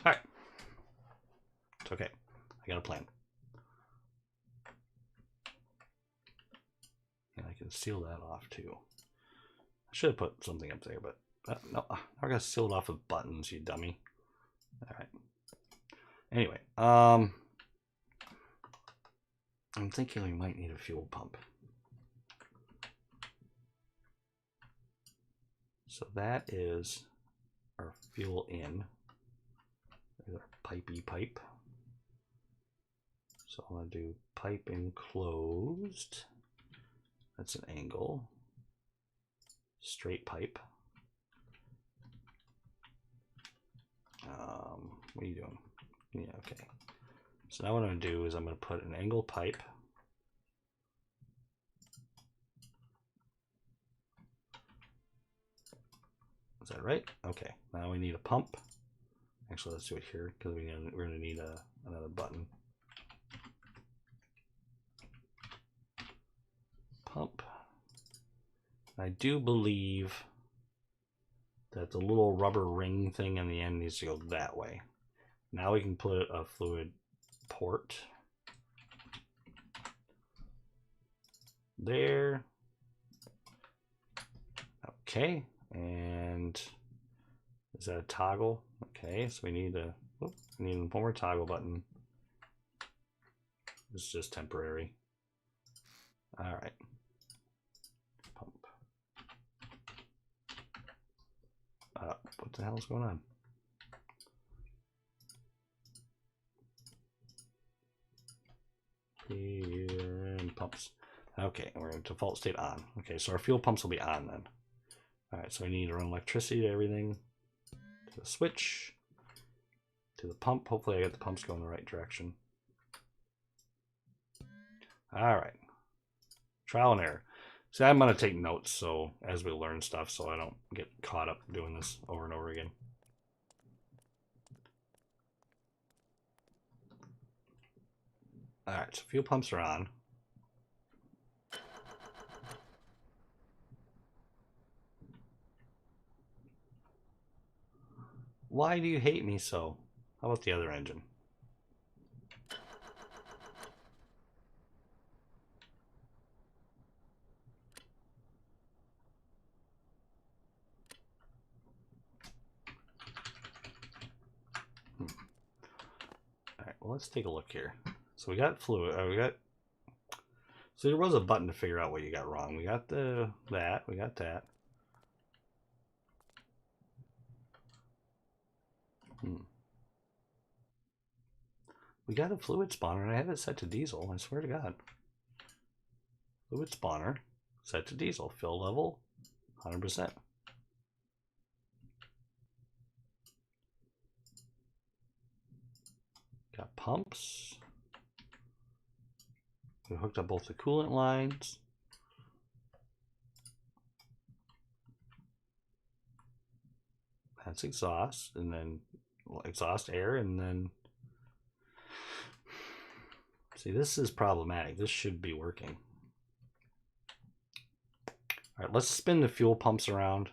Speaker 1: All right. It's okay. I got a plan. And I can seal that off too. I should have put something up there, but no, I gotta seal it off with buttons, you dummy. All right. Anyway, I'm thinking we might need a fuel pump. So that is our fuel in. There's our pipey pipe. So I'm gonna do pipe enclosed. That's an angle. Straight pipe. What are you doing? Yeah, okay. So now what I'm gonna do is I'm gonna put an angle pipe. Is that right? Okay. Now we need a pump. Actually, let's do it here because we're gonna need another button. Pump. I do believe that the little rubber ring thing in the end needs to go that way. Now we can put a fluid port there. Okay, and is that a toggle? Okay, so we need one more toggle button. It's just temporary. All right. the hell's going on? And pumps. Okay, we're in default state on. Okay, so our fuel pumps will be on then. Alright, so I need to run electricity to everything. To the switch. To the pump. Hopefully I get the pumps going the right direction. Alright. Trial and error. See, I'm going to take notes so as we learn stuff so I don't get caught up doing this over and over again. Alright, so fuel pumps are on. Why do you hate me so? How about the other engine? Alright, well, let's take a look here. So we got fluid. So there was a button to figure out what you got wrong. We got that. We got that. We got a fluid spawner, and I have it set to diesel. I swear to God. Fluid spawner set to diesel. Fill level 100%. Got pumps. We hooked up both the coolant lines. That's exhaust, and then exhaust air, and then see, this is problematic. This should be working. All right, let's spin the fuel pumps around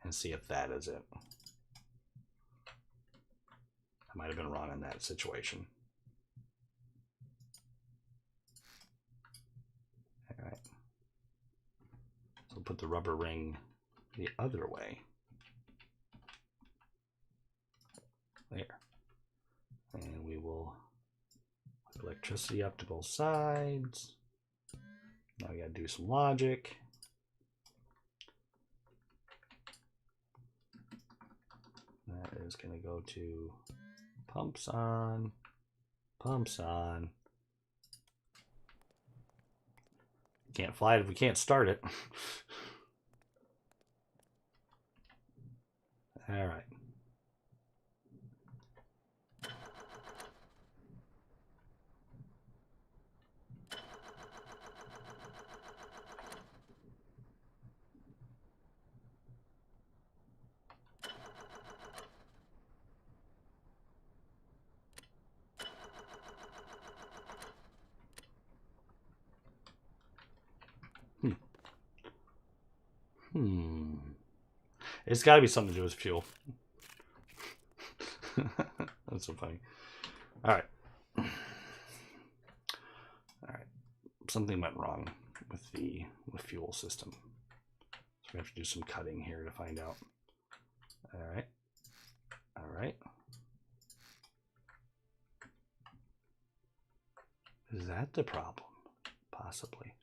Speaker 1: and see if that is it. I might have been wrong in that situation. All right. So put the rubber ring the other way. There. And we will hook electricity up to both sides. Now we got to do some logic. That is going to go to pumps on, pumps on. Can't fly it if we can't start it. All right. It's got to be something to do with fuel. That's so funny. All right. All right. Something went wrong with the fuel system. So we have to do some cutting here to find out. All right. All right. Is that the problem? Possibly.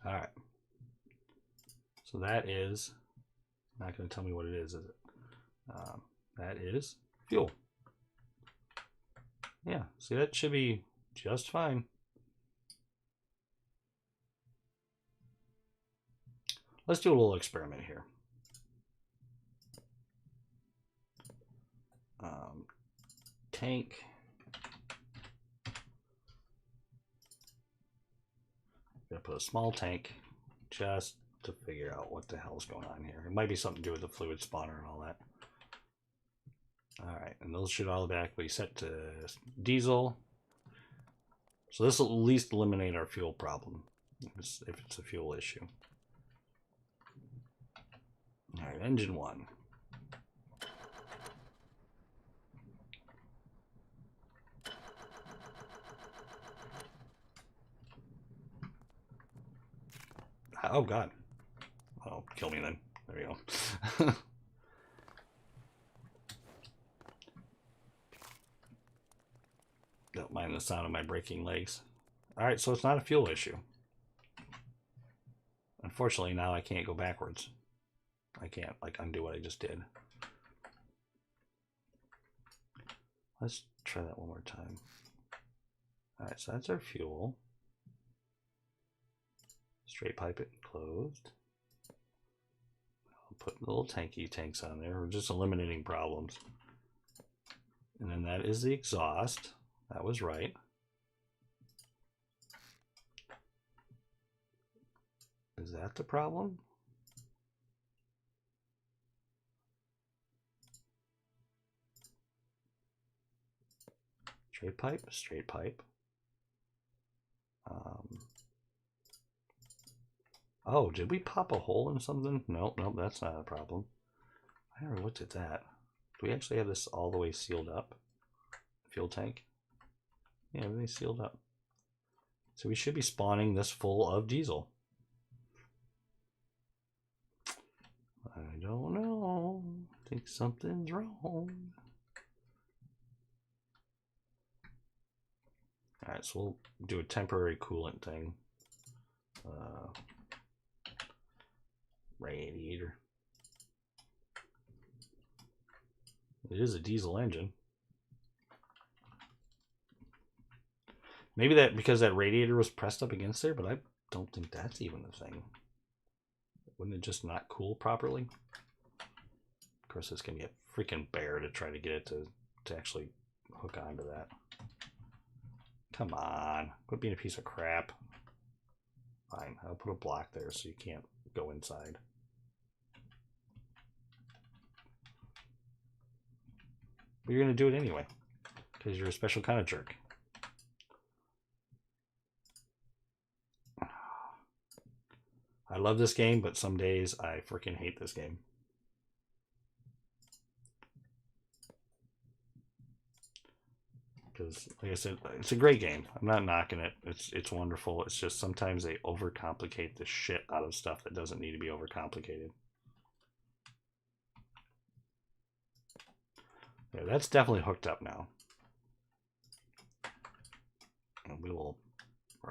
Speaker 1: All right. So that is not going to tell me what it is it? That is fuel. Yeah, see, that should be just fine. Let's do a little experiment here. Tank. I'm gonna put a small tank just to figure out what the hell's going on here. It might be something to do with the fluid spawner and all that. All right, and those should all be set to diesel. So this will at least eliminate our fuel problem if it's a fuel issue. All right, engine one. Oh God. Oh, kill me then. There we go. Don't mind the sound of my breaking legs. Alright, so it's not a fuel issue. Unfortunately, now I can't go backwards. I can't, like, undo what I just did. Let's try that one more time. Alright, so that's our fuel. Straight pipe it closed. I'll put little tanks on there. We're just eliminating problems. And then that is the exhaust. That was right. Is that the problem? Straight pipe, straight pipe. Oh, did we pop a hole in something? Nope, nope, that's not a problem. I never looked at that. Do we actually have this all the way sealed up? Fuel tank? Yeah, everything's sealed up. So we should be spawning this full of diesel. I don't know. I think something's wrong. Alright, so we'll do a temporary coolant thing. Radiator. It is a diesel engine. Maybe that because that radiator was pressed up against there, but I don't think that's even a thing. Wouldn't it just not cool properly? Of course, it's gonna be a freaking bear to try to get it to actually hook onto that. Come on, quit being a piece of crap. Fine, I'll put a block there so you can't go inside. But you're gonna do it anyway, because you're a special kind of jerk. I love this game, but some days I freaking hate this game. Because, like I said, it's a great game. I'm not knocking it. It's wonderful. It's just sometimes they overcomplicate the shit out of stuff that doesn't need to be overcomplicated. Yeah, that's definitely hooked up now. And we're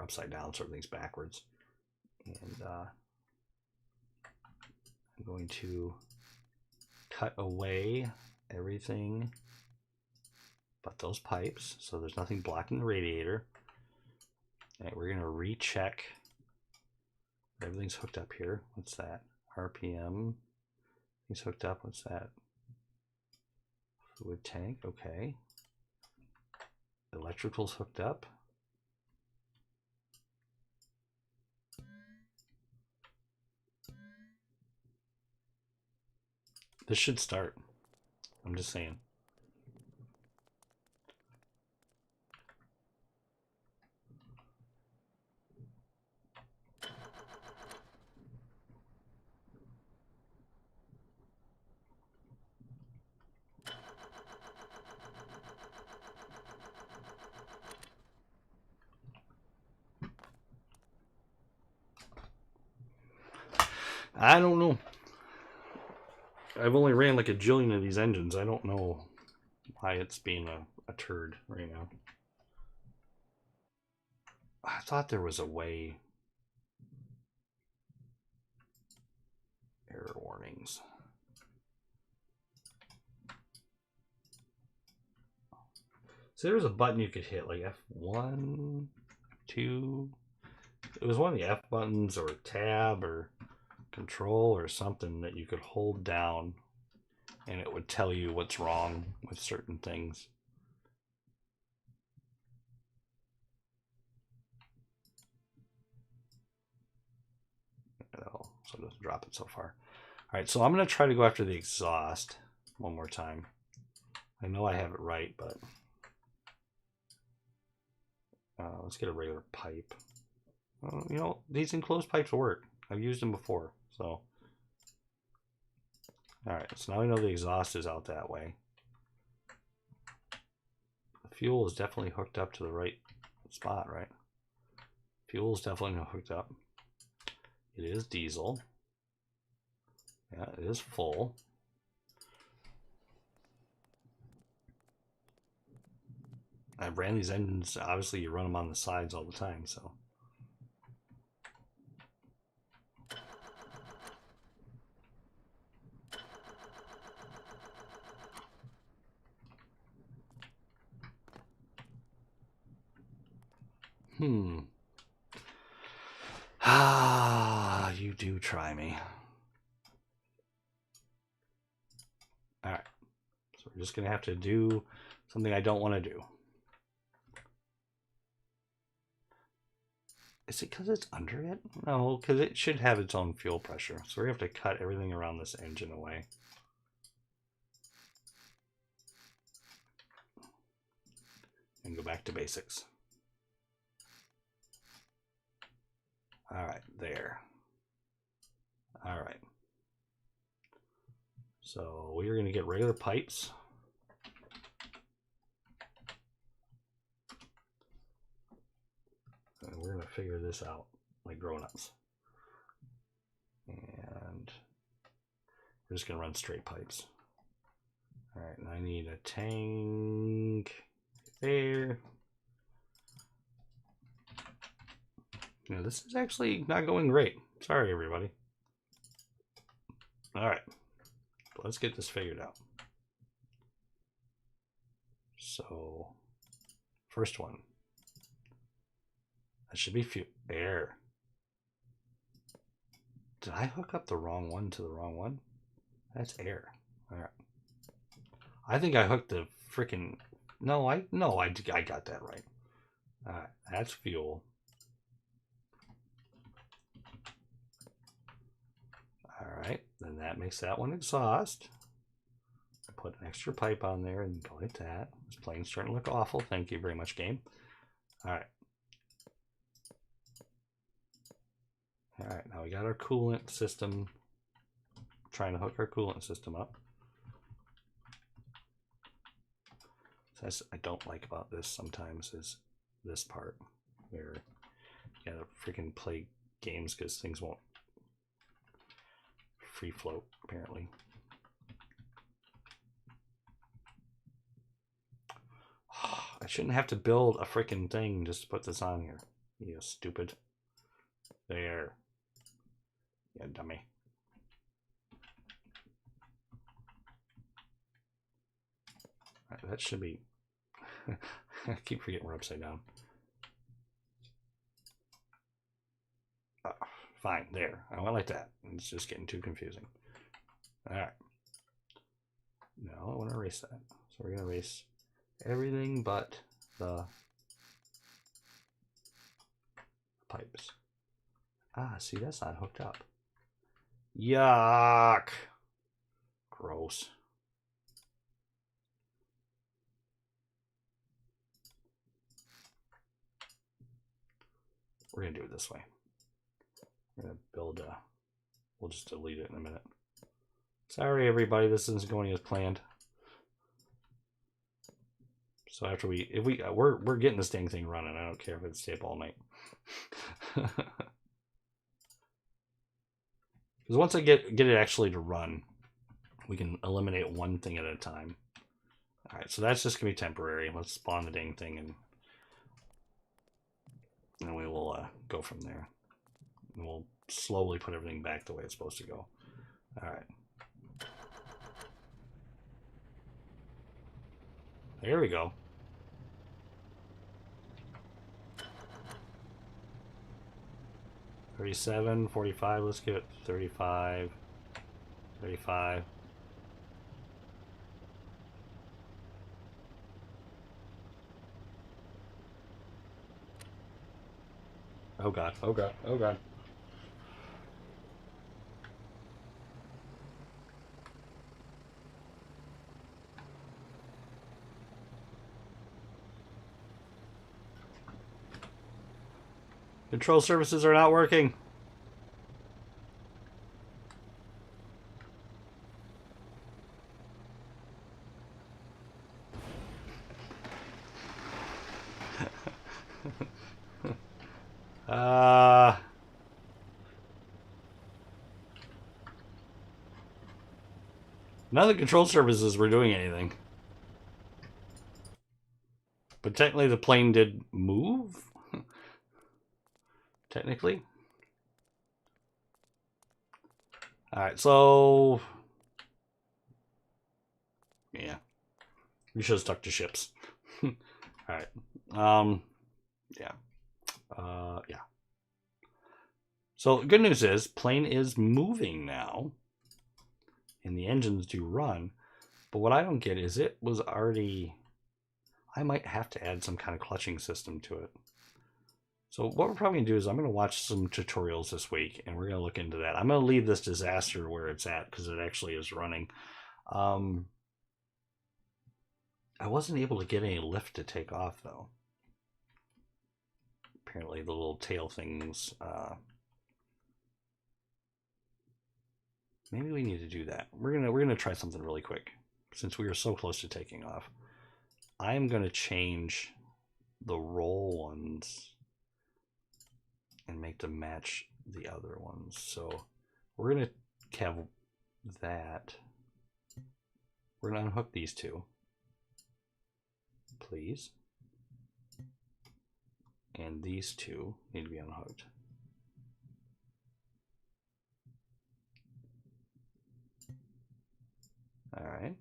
Speaker 1: upside down, so everything's backwards. And I'm going to cut away everything but those pipes, so there's nothing blocking the radiator. And we're going to recheck everything's hooked up here. What's that? RPM. He's hooked up. What's that? Fluid tank. Okay. Electrical's hooked up. This should start. I'm just saying. I don't know. I've only ran like a jillion of these engines. I don't know why it's being a turd right now. I thought there was a way. Error warnings. So there was a button you could hit, like F1, 2. It was one of the F buttons or tab or control or something that you could hold down and it would tell you what's wrong with certain things. Oh, so it doesn't drop it so far. All right, so I'm going to try to go after the exhaust one more time. I know I have it right, but let's get a regular pipe. You know, these enclosed pipes work. I've used them before, so. All right, so now we know the exhaust is out that way. The fuel is definitely hooked up to the right spot, right? Fuel is definitely hooked up. It is diesel. Yeah, it is full. I ran these engines. Obviously, you run them on the sides all the time, so. Ah, you do try me. All right. So we're just going to have to do something I don't want to do. Is it because it's under it? No, because it should have its own fuel pressure. So we're going to have to cut everything around this engine away. And go back to basics. All right, there. All right. So we're going to get regular pipes. And we're going to figure this out like grown-ups. And we're just going to run straight pipes. All right, and I need a tank there. You know, this is actually not going great. Sorry, everybody. All right, let's get this figured out. So, first one. That should be air. Did I hook up the wrong one to the wrong one? That's air. All right. I think I hooked the freaking. No, I got that right. All right, that's fuel. All right, then that makes that one exhaust. Put an extra pipe on there and go like that. This plane's starting to look awful. Thank you very much, game. All right. All right, now we got our coolant system. Trying to hook our coolant system up. So that's I don't like about this sometimes is this part where you gotta freaking play games because things won't free float apparently. I shouldn't have to build a freaking thing just to put this on here. You stupid. There. Yeah, dummy. All right, that should be. I keep forgetting we're upside down. Fine, there. I went like that. It's just getting too confusing. All right. No, I want to erase that. So we're going to erase everything but the pipes. Ah, see, that's not hooked up. Yuck. Gross. We're going to do it this way. We're going to build a... We'll just delete it in a minute. Sorry, everybody. This isn't going as planned. So after we're getting this dang thing running. I don't care if it's stay up all night. Because once I get it actually to run, we can eliminate one thing at a time. All right, so that's just gonna be temporary. Let's spawn the dang thing and we will go from there. And we'll slowly put everything back the way it's supposed to go. All right. There we go. $37, $45. Let's give it $35, $35. Oh god! Oh god! Oh god! Control surfaces are not working. None of the control surfaces were doing anything. But technically the plane did move. Technically. Alright, so... yeah. We should have stuck to ships. Alright. Yeah. Yeah. So good news is, plane is moving now. And the engines do run. But what I don't get is it was already... I might have to add some kind of clutching system to it. So what we're probably going to do is I'm going to watch some tutorials this week, and we're going to look into that. I'm going to leave this disaster where it's at, because it actually is running. I wasn't able to get any lift to take off, though. Apparently the little tail things... maybe we need to do that. We're gonna try something really quick, since we are so close to taking off. I am going to change the roll ones and make them match the other ones. So we're going to have that. We're going to unhook these two, please. And these two need to be unhooked. All right.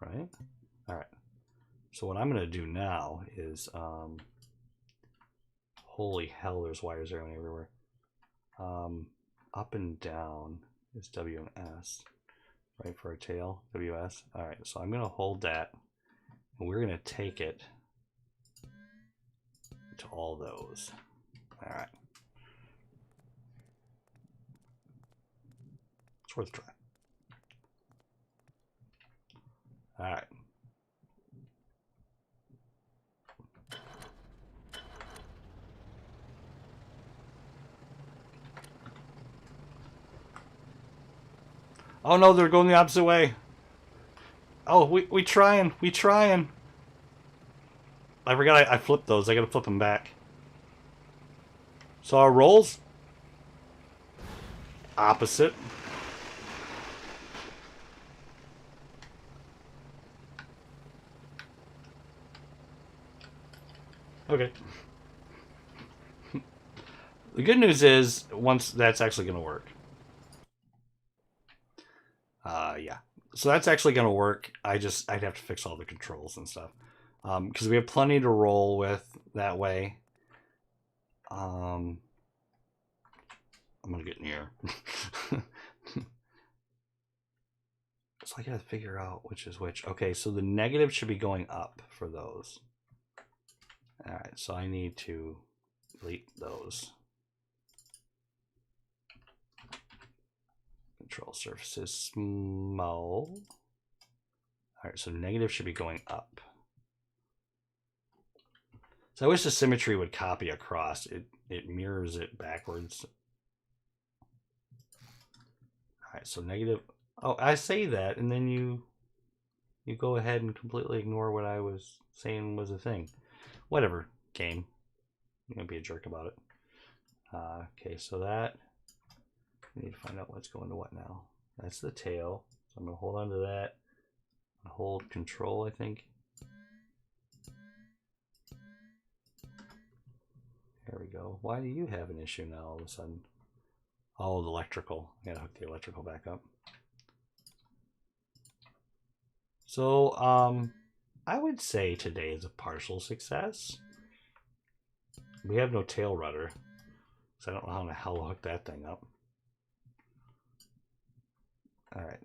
Speaker 1: Right? All right. So what I'm going to do now is, holy hell, there's wires going everywhere. Up and down is W and S, right, for our tail, WS. All right, so I'm going to hold that, and we're going to take it to all those. All right. It's worth a try. All right. Oh no, they're going the opposite way. Oh, we trying. I forgot I flipped those. I gotta flip them back. So our rolls? Opposite. Okay. The good news is, once that's actually going to work. Yeah. So that's actually going to work. I'd have to fix all the controls and stuff. Because we have plenty to roll with that way. I'm going to get in here. So I got to figure out which is which. Okay, so the negative should be going up for those. Alright, so I need to delete those. Control surfaces small. Alright, so negative should be going up. So I wish the symmetry would copy across. It mirrors it backwards. Alright, so negative. Oh, I say that, and then you go ahead and completely ignore what I was saying was a thing. Whatever, game. I'm gonna be a jerk about it. Okay, so that, I need to find out what's going to what now. That's the tail. So I'm gonna hold on to that. Hold control, I think. There we go. Why do you have an issue now all of a sudden? Oh, the electrical. I gotta hook the electrical back up. So, I would say today is a partial success. We have no tail rudder, so I don't know how the hell to hook that thing up. All right.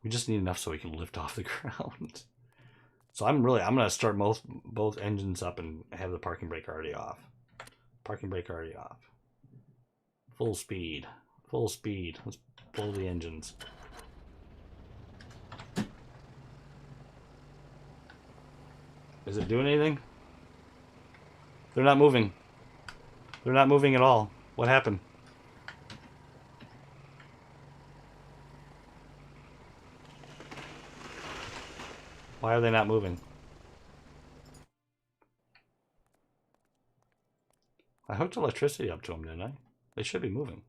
Speaker 1: We just need enough so we can lift off the ground. So I'm gonna start both engines up and have the parking brake already off. Parking brake already off. Full speed. Full speed. Let's blow the engines. Is it doing anything? They're not moving. They're not moving at all. What happened? Why are they not moving? I hooked electricity up to them, didn't I? They should be moving.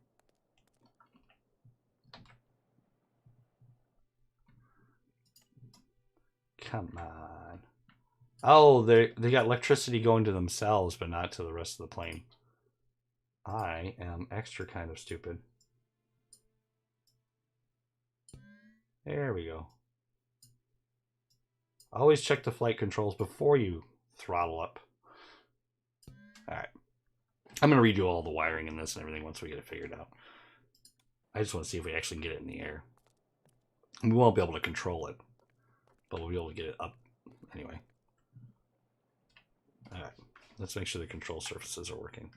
Speaker 1: Come on. Oh, they got electricity going to themselves, but not to the rest of the plane. I am extra kind of stupid. There we go. Always check the flight controls before you throttle up. Alright. I'm going to redo all the wiring in this and everything once we get it figured out. I just want to see if we actually get it in the air. We won't be able to control it, but we'll be able to get it up anyway. Alright. Let's make sure the control surfaces are working.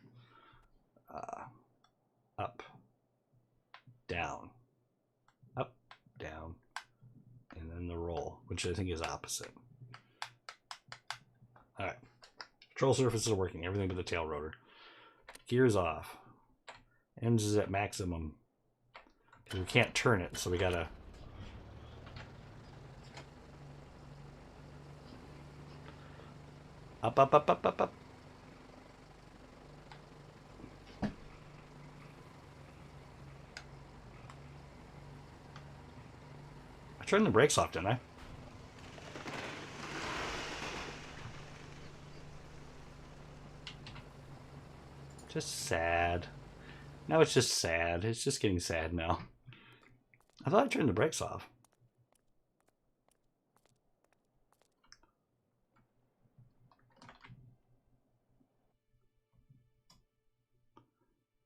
Speaker 1: Up. Down. Up. Down. And then the roll, which I think is opposite. Alright. Control surfaces are working. Everything but the tail rotor. Gears off. Engines is at maximum. Because we can't turn it, so we gotta... Up, up, up, up, up, up. I turned the brakes off, didn't I? Just sad. Now it's just sad. It's just getting sad now. I thought I turned the brakes off.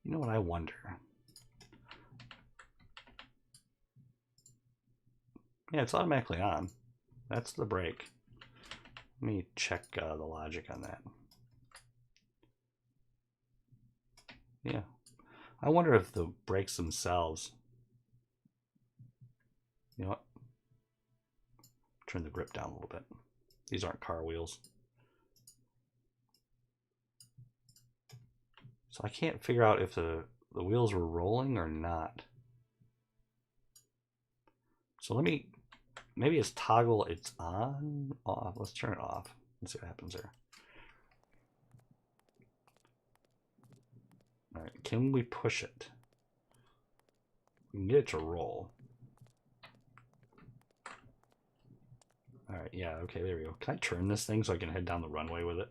Speaker 1: You know what I wonder? Yeah, it's automatically on. That's the brake. Let me check the logic on that. Yeah. I wonder if the brakes themselves... You know what? Turn the grip down a little bit. These aren't car wheels. So I can't figure out if the wheels were rolling or not. So let me... Maybe it's toggle it's on, off. Let's turn it off. Let's see what happens there. All right, can we push it? We can get it to roll. All right, yeah, okay, there we go. Can I turn this thing so I can head down the runway with it?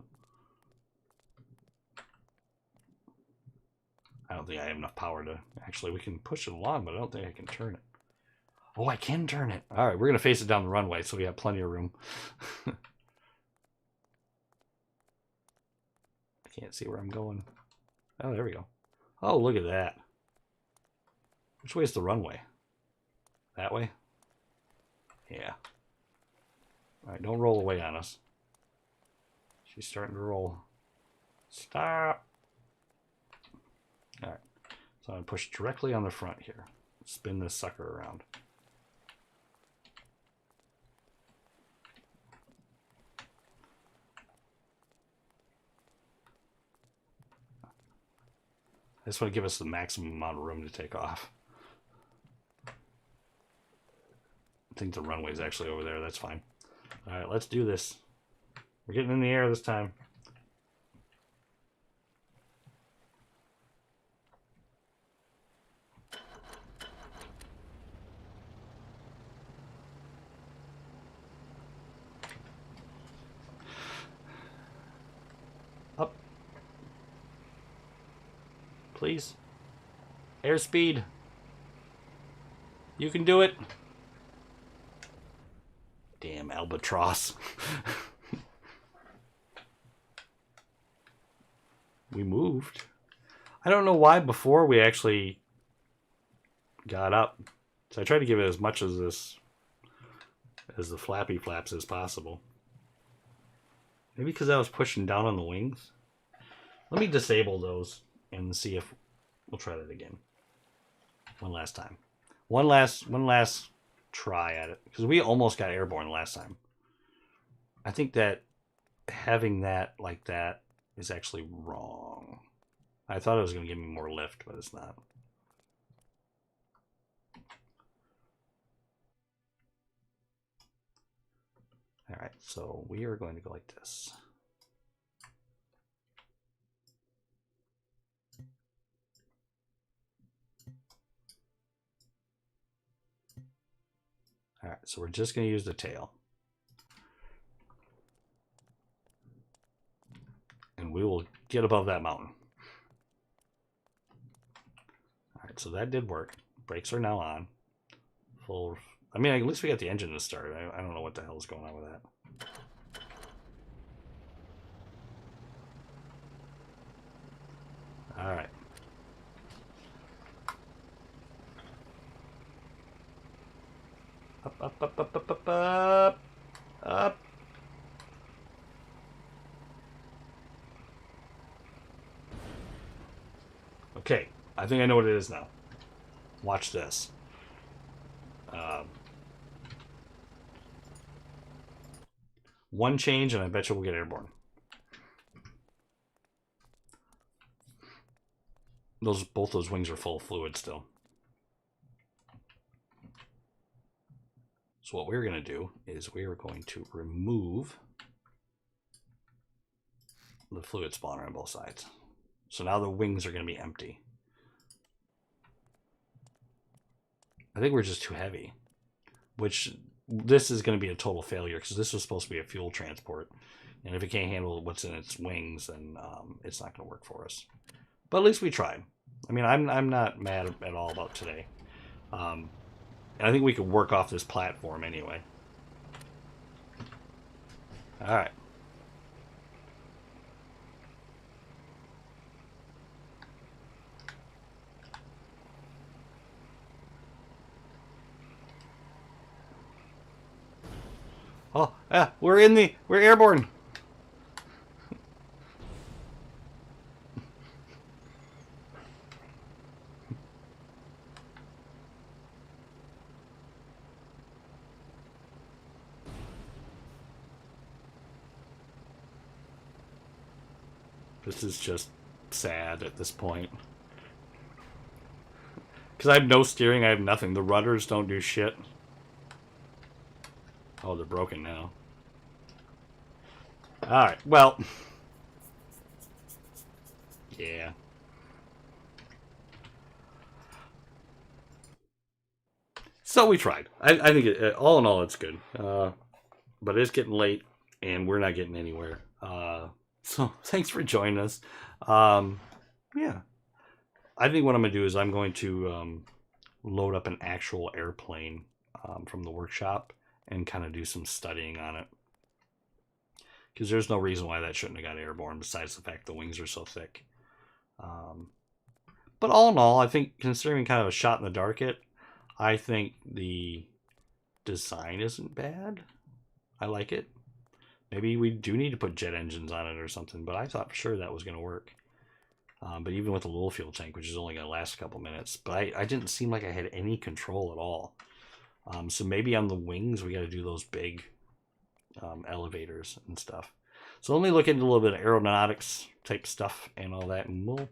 Speaker 1: I don't think I have enough power to... Actually, we can push it along, but I don't think I can turn it. Oh, I can turn it. All right, we're going to face it down the runway, so we have plenty of room. I can't see where I'm going. Oh, there we go. Oh, look at that. Which way is the runway? That way? Yeah. All right, don't roll away on us. She's starting to roll. Stop. All right. So I'm going to push directly on the front here. Spin this sucker around. I just want to give us the maximum amount of room to take off. I think the runway's actually over there. That's fine. All right, let's do this. We're getting in the air this time. Up. Please. Airspeed. You can do it. Damn albatross. We moved. I don't know why before we actually got up. So I tried to give it as much as the flappy flaps as possible. Maybe because I was pushing down on the wings. Let me disable those and see if we'll try that again. One last time. One last try at it. Because we almost got airborne last time. I think that having that like that is actually wrong. I thought it was going to give me more lift, but it's not. All right, so we are going to go like this. All right, so we're just going to use the tail. and we will get above that mountain. All right, so that did work. Brakes are now on. Full. I mean, at least we got the engine to start. I don't know what the hell is going on with that. All right. Up, up, up, up, up, up, up, up. Okay, I think I know what it is now. Watch this. One change, and I bet you we'll get airborne. Both those wings are full of fluid still. So what we're going to do is we are going to remove the fluid spawner on both sides. So now the wings are going to be empty. I think we're just too heavy, which this is going to be a total failure because this was supposed to be a fuel transport. And if it can't handle what's in its wings, then it's not going to work for us. But at least we tried. I mean, I'm not mad at all about today. And I think we could work off this platform anyway. All right. Oh, yeah, we're airborne. This is just sad at this point. Because I have no steering, I have nothing. The rudders don't do shit. Oh, they're broken now. Alright, well. Yeah. So we tried. I think all in all it's good. But it's getting late and we're not getting anywhere. So thanks for joining us. Yeah. I think what I'm going to do is I'm going to load up an actual airplane from the workshop and kind of do some studying on it. Because there's no reason why that shouldn't have got airborne besides the fact the wings are so thick. But all in all, I think considering kind of a shot in the dark I think the design isn't bad. I like it. Maybe we do need to put jet engines on it or something, but I thought for sure that was going to work. But even with a little fuel tank, which is only going to last a couple minutes, but I didn't seem like I had any control at all. So maybe on the wings, we got to do those big elevators and stuff. So let me look into a little bit of aeronautics type stuff and all that, and we'll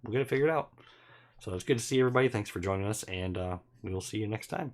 Speaker 1: get it figured out. So it's good to see everybody. Thanks for joining us, and we will see you next time.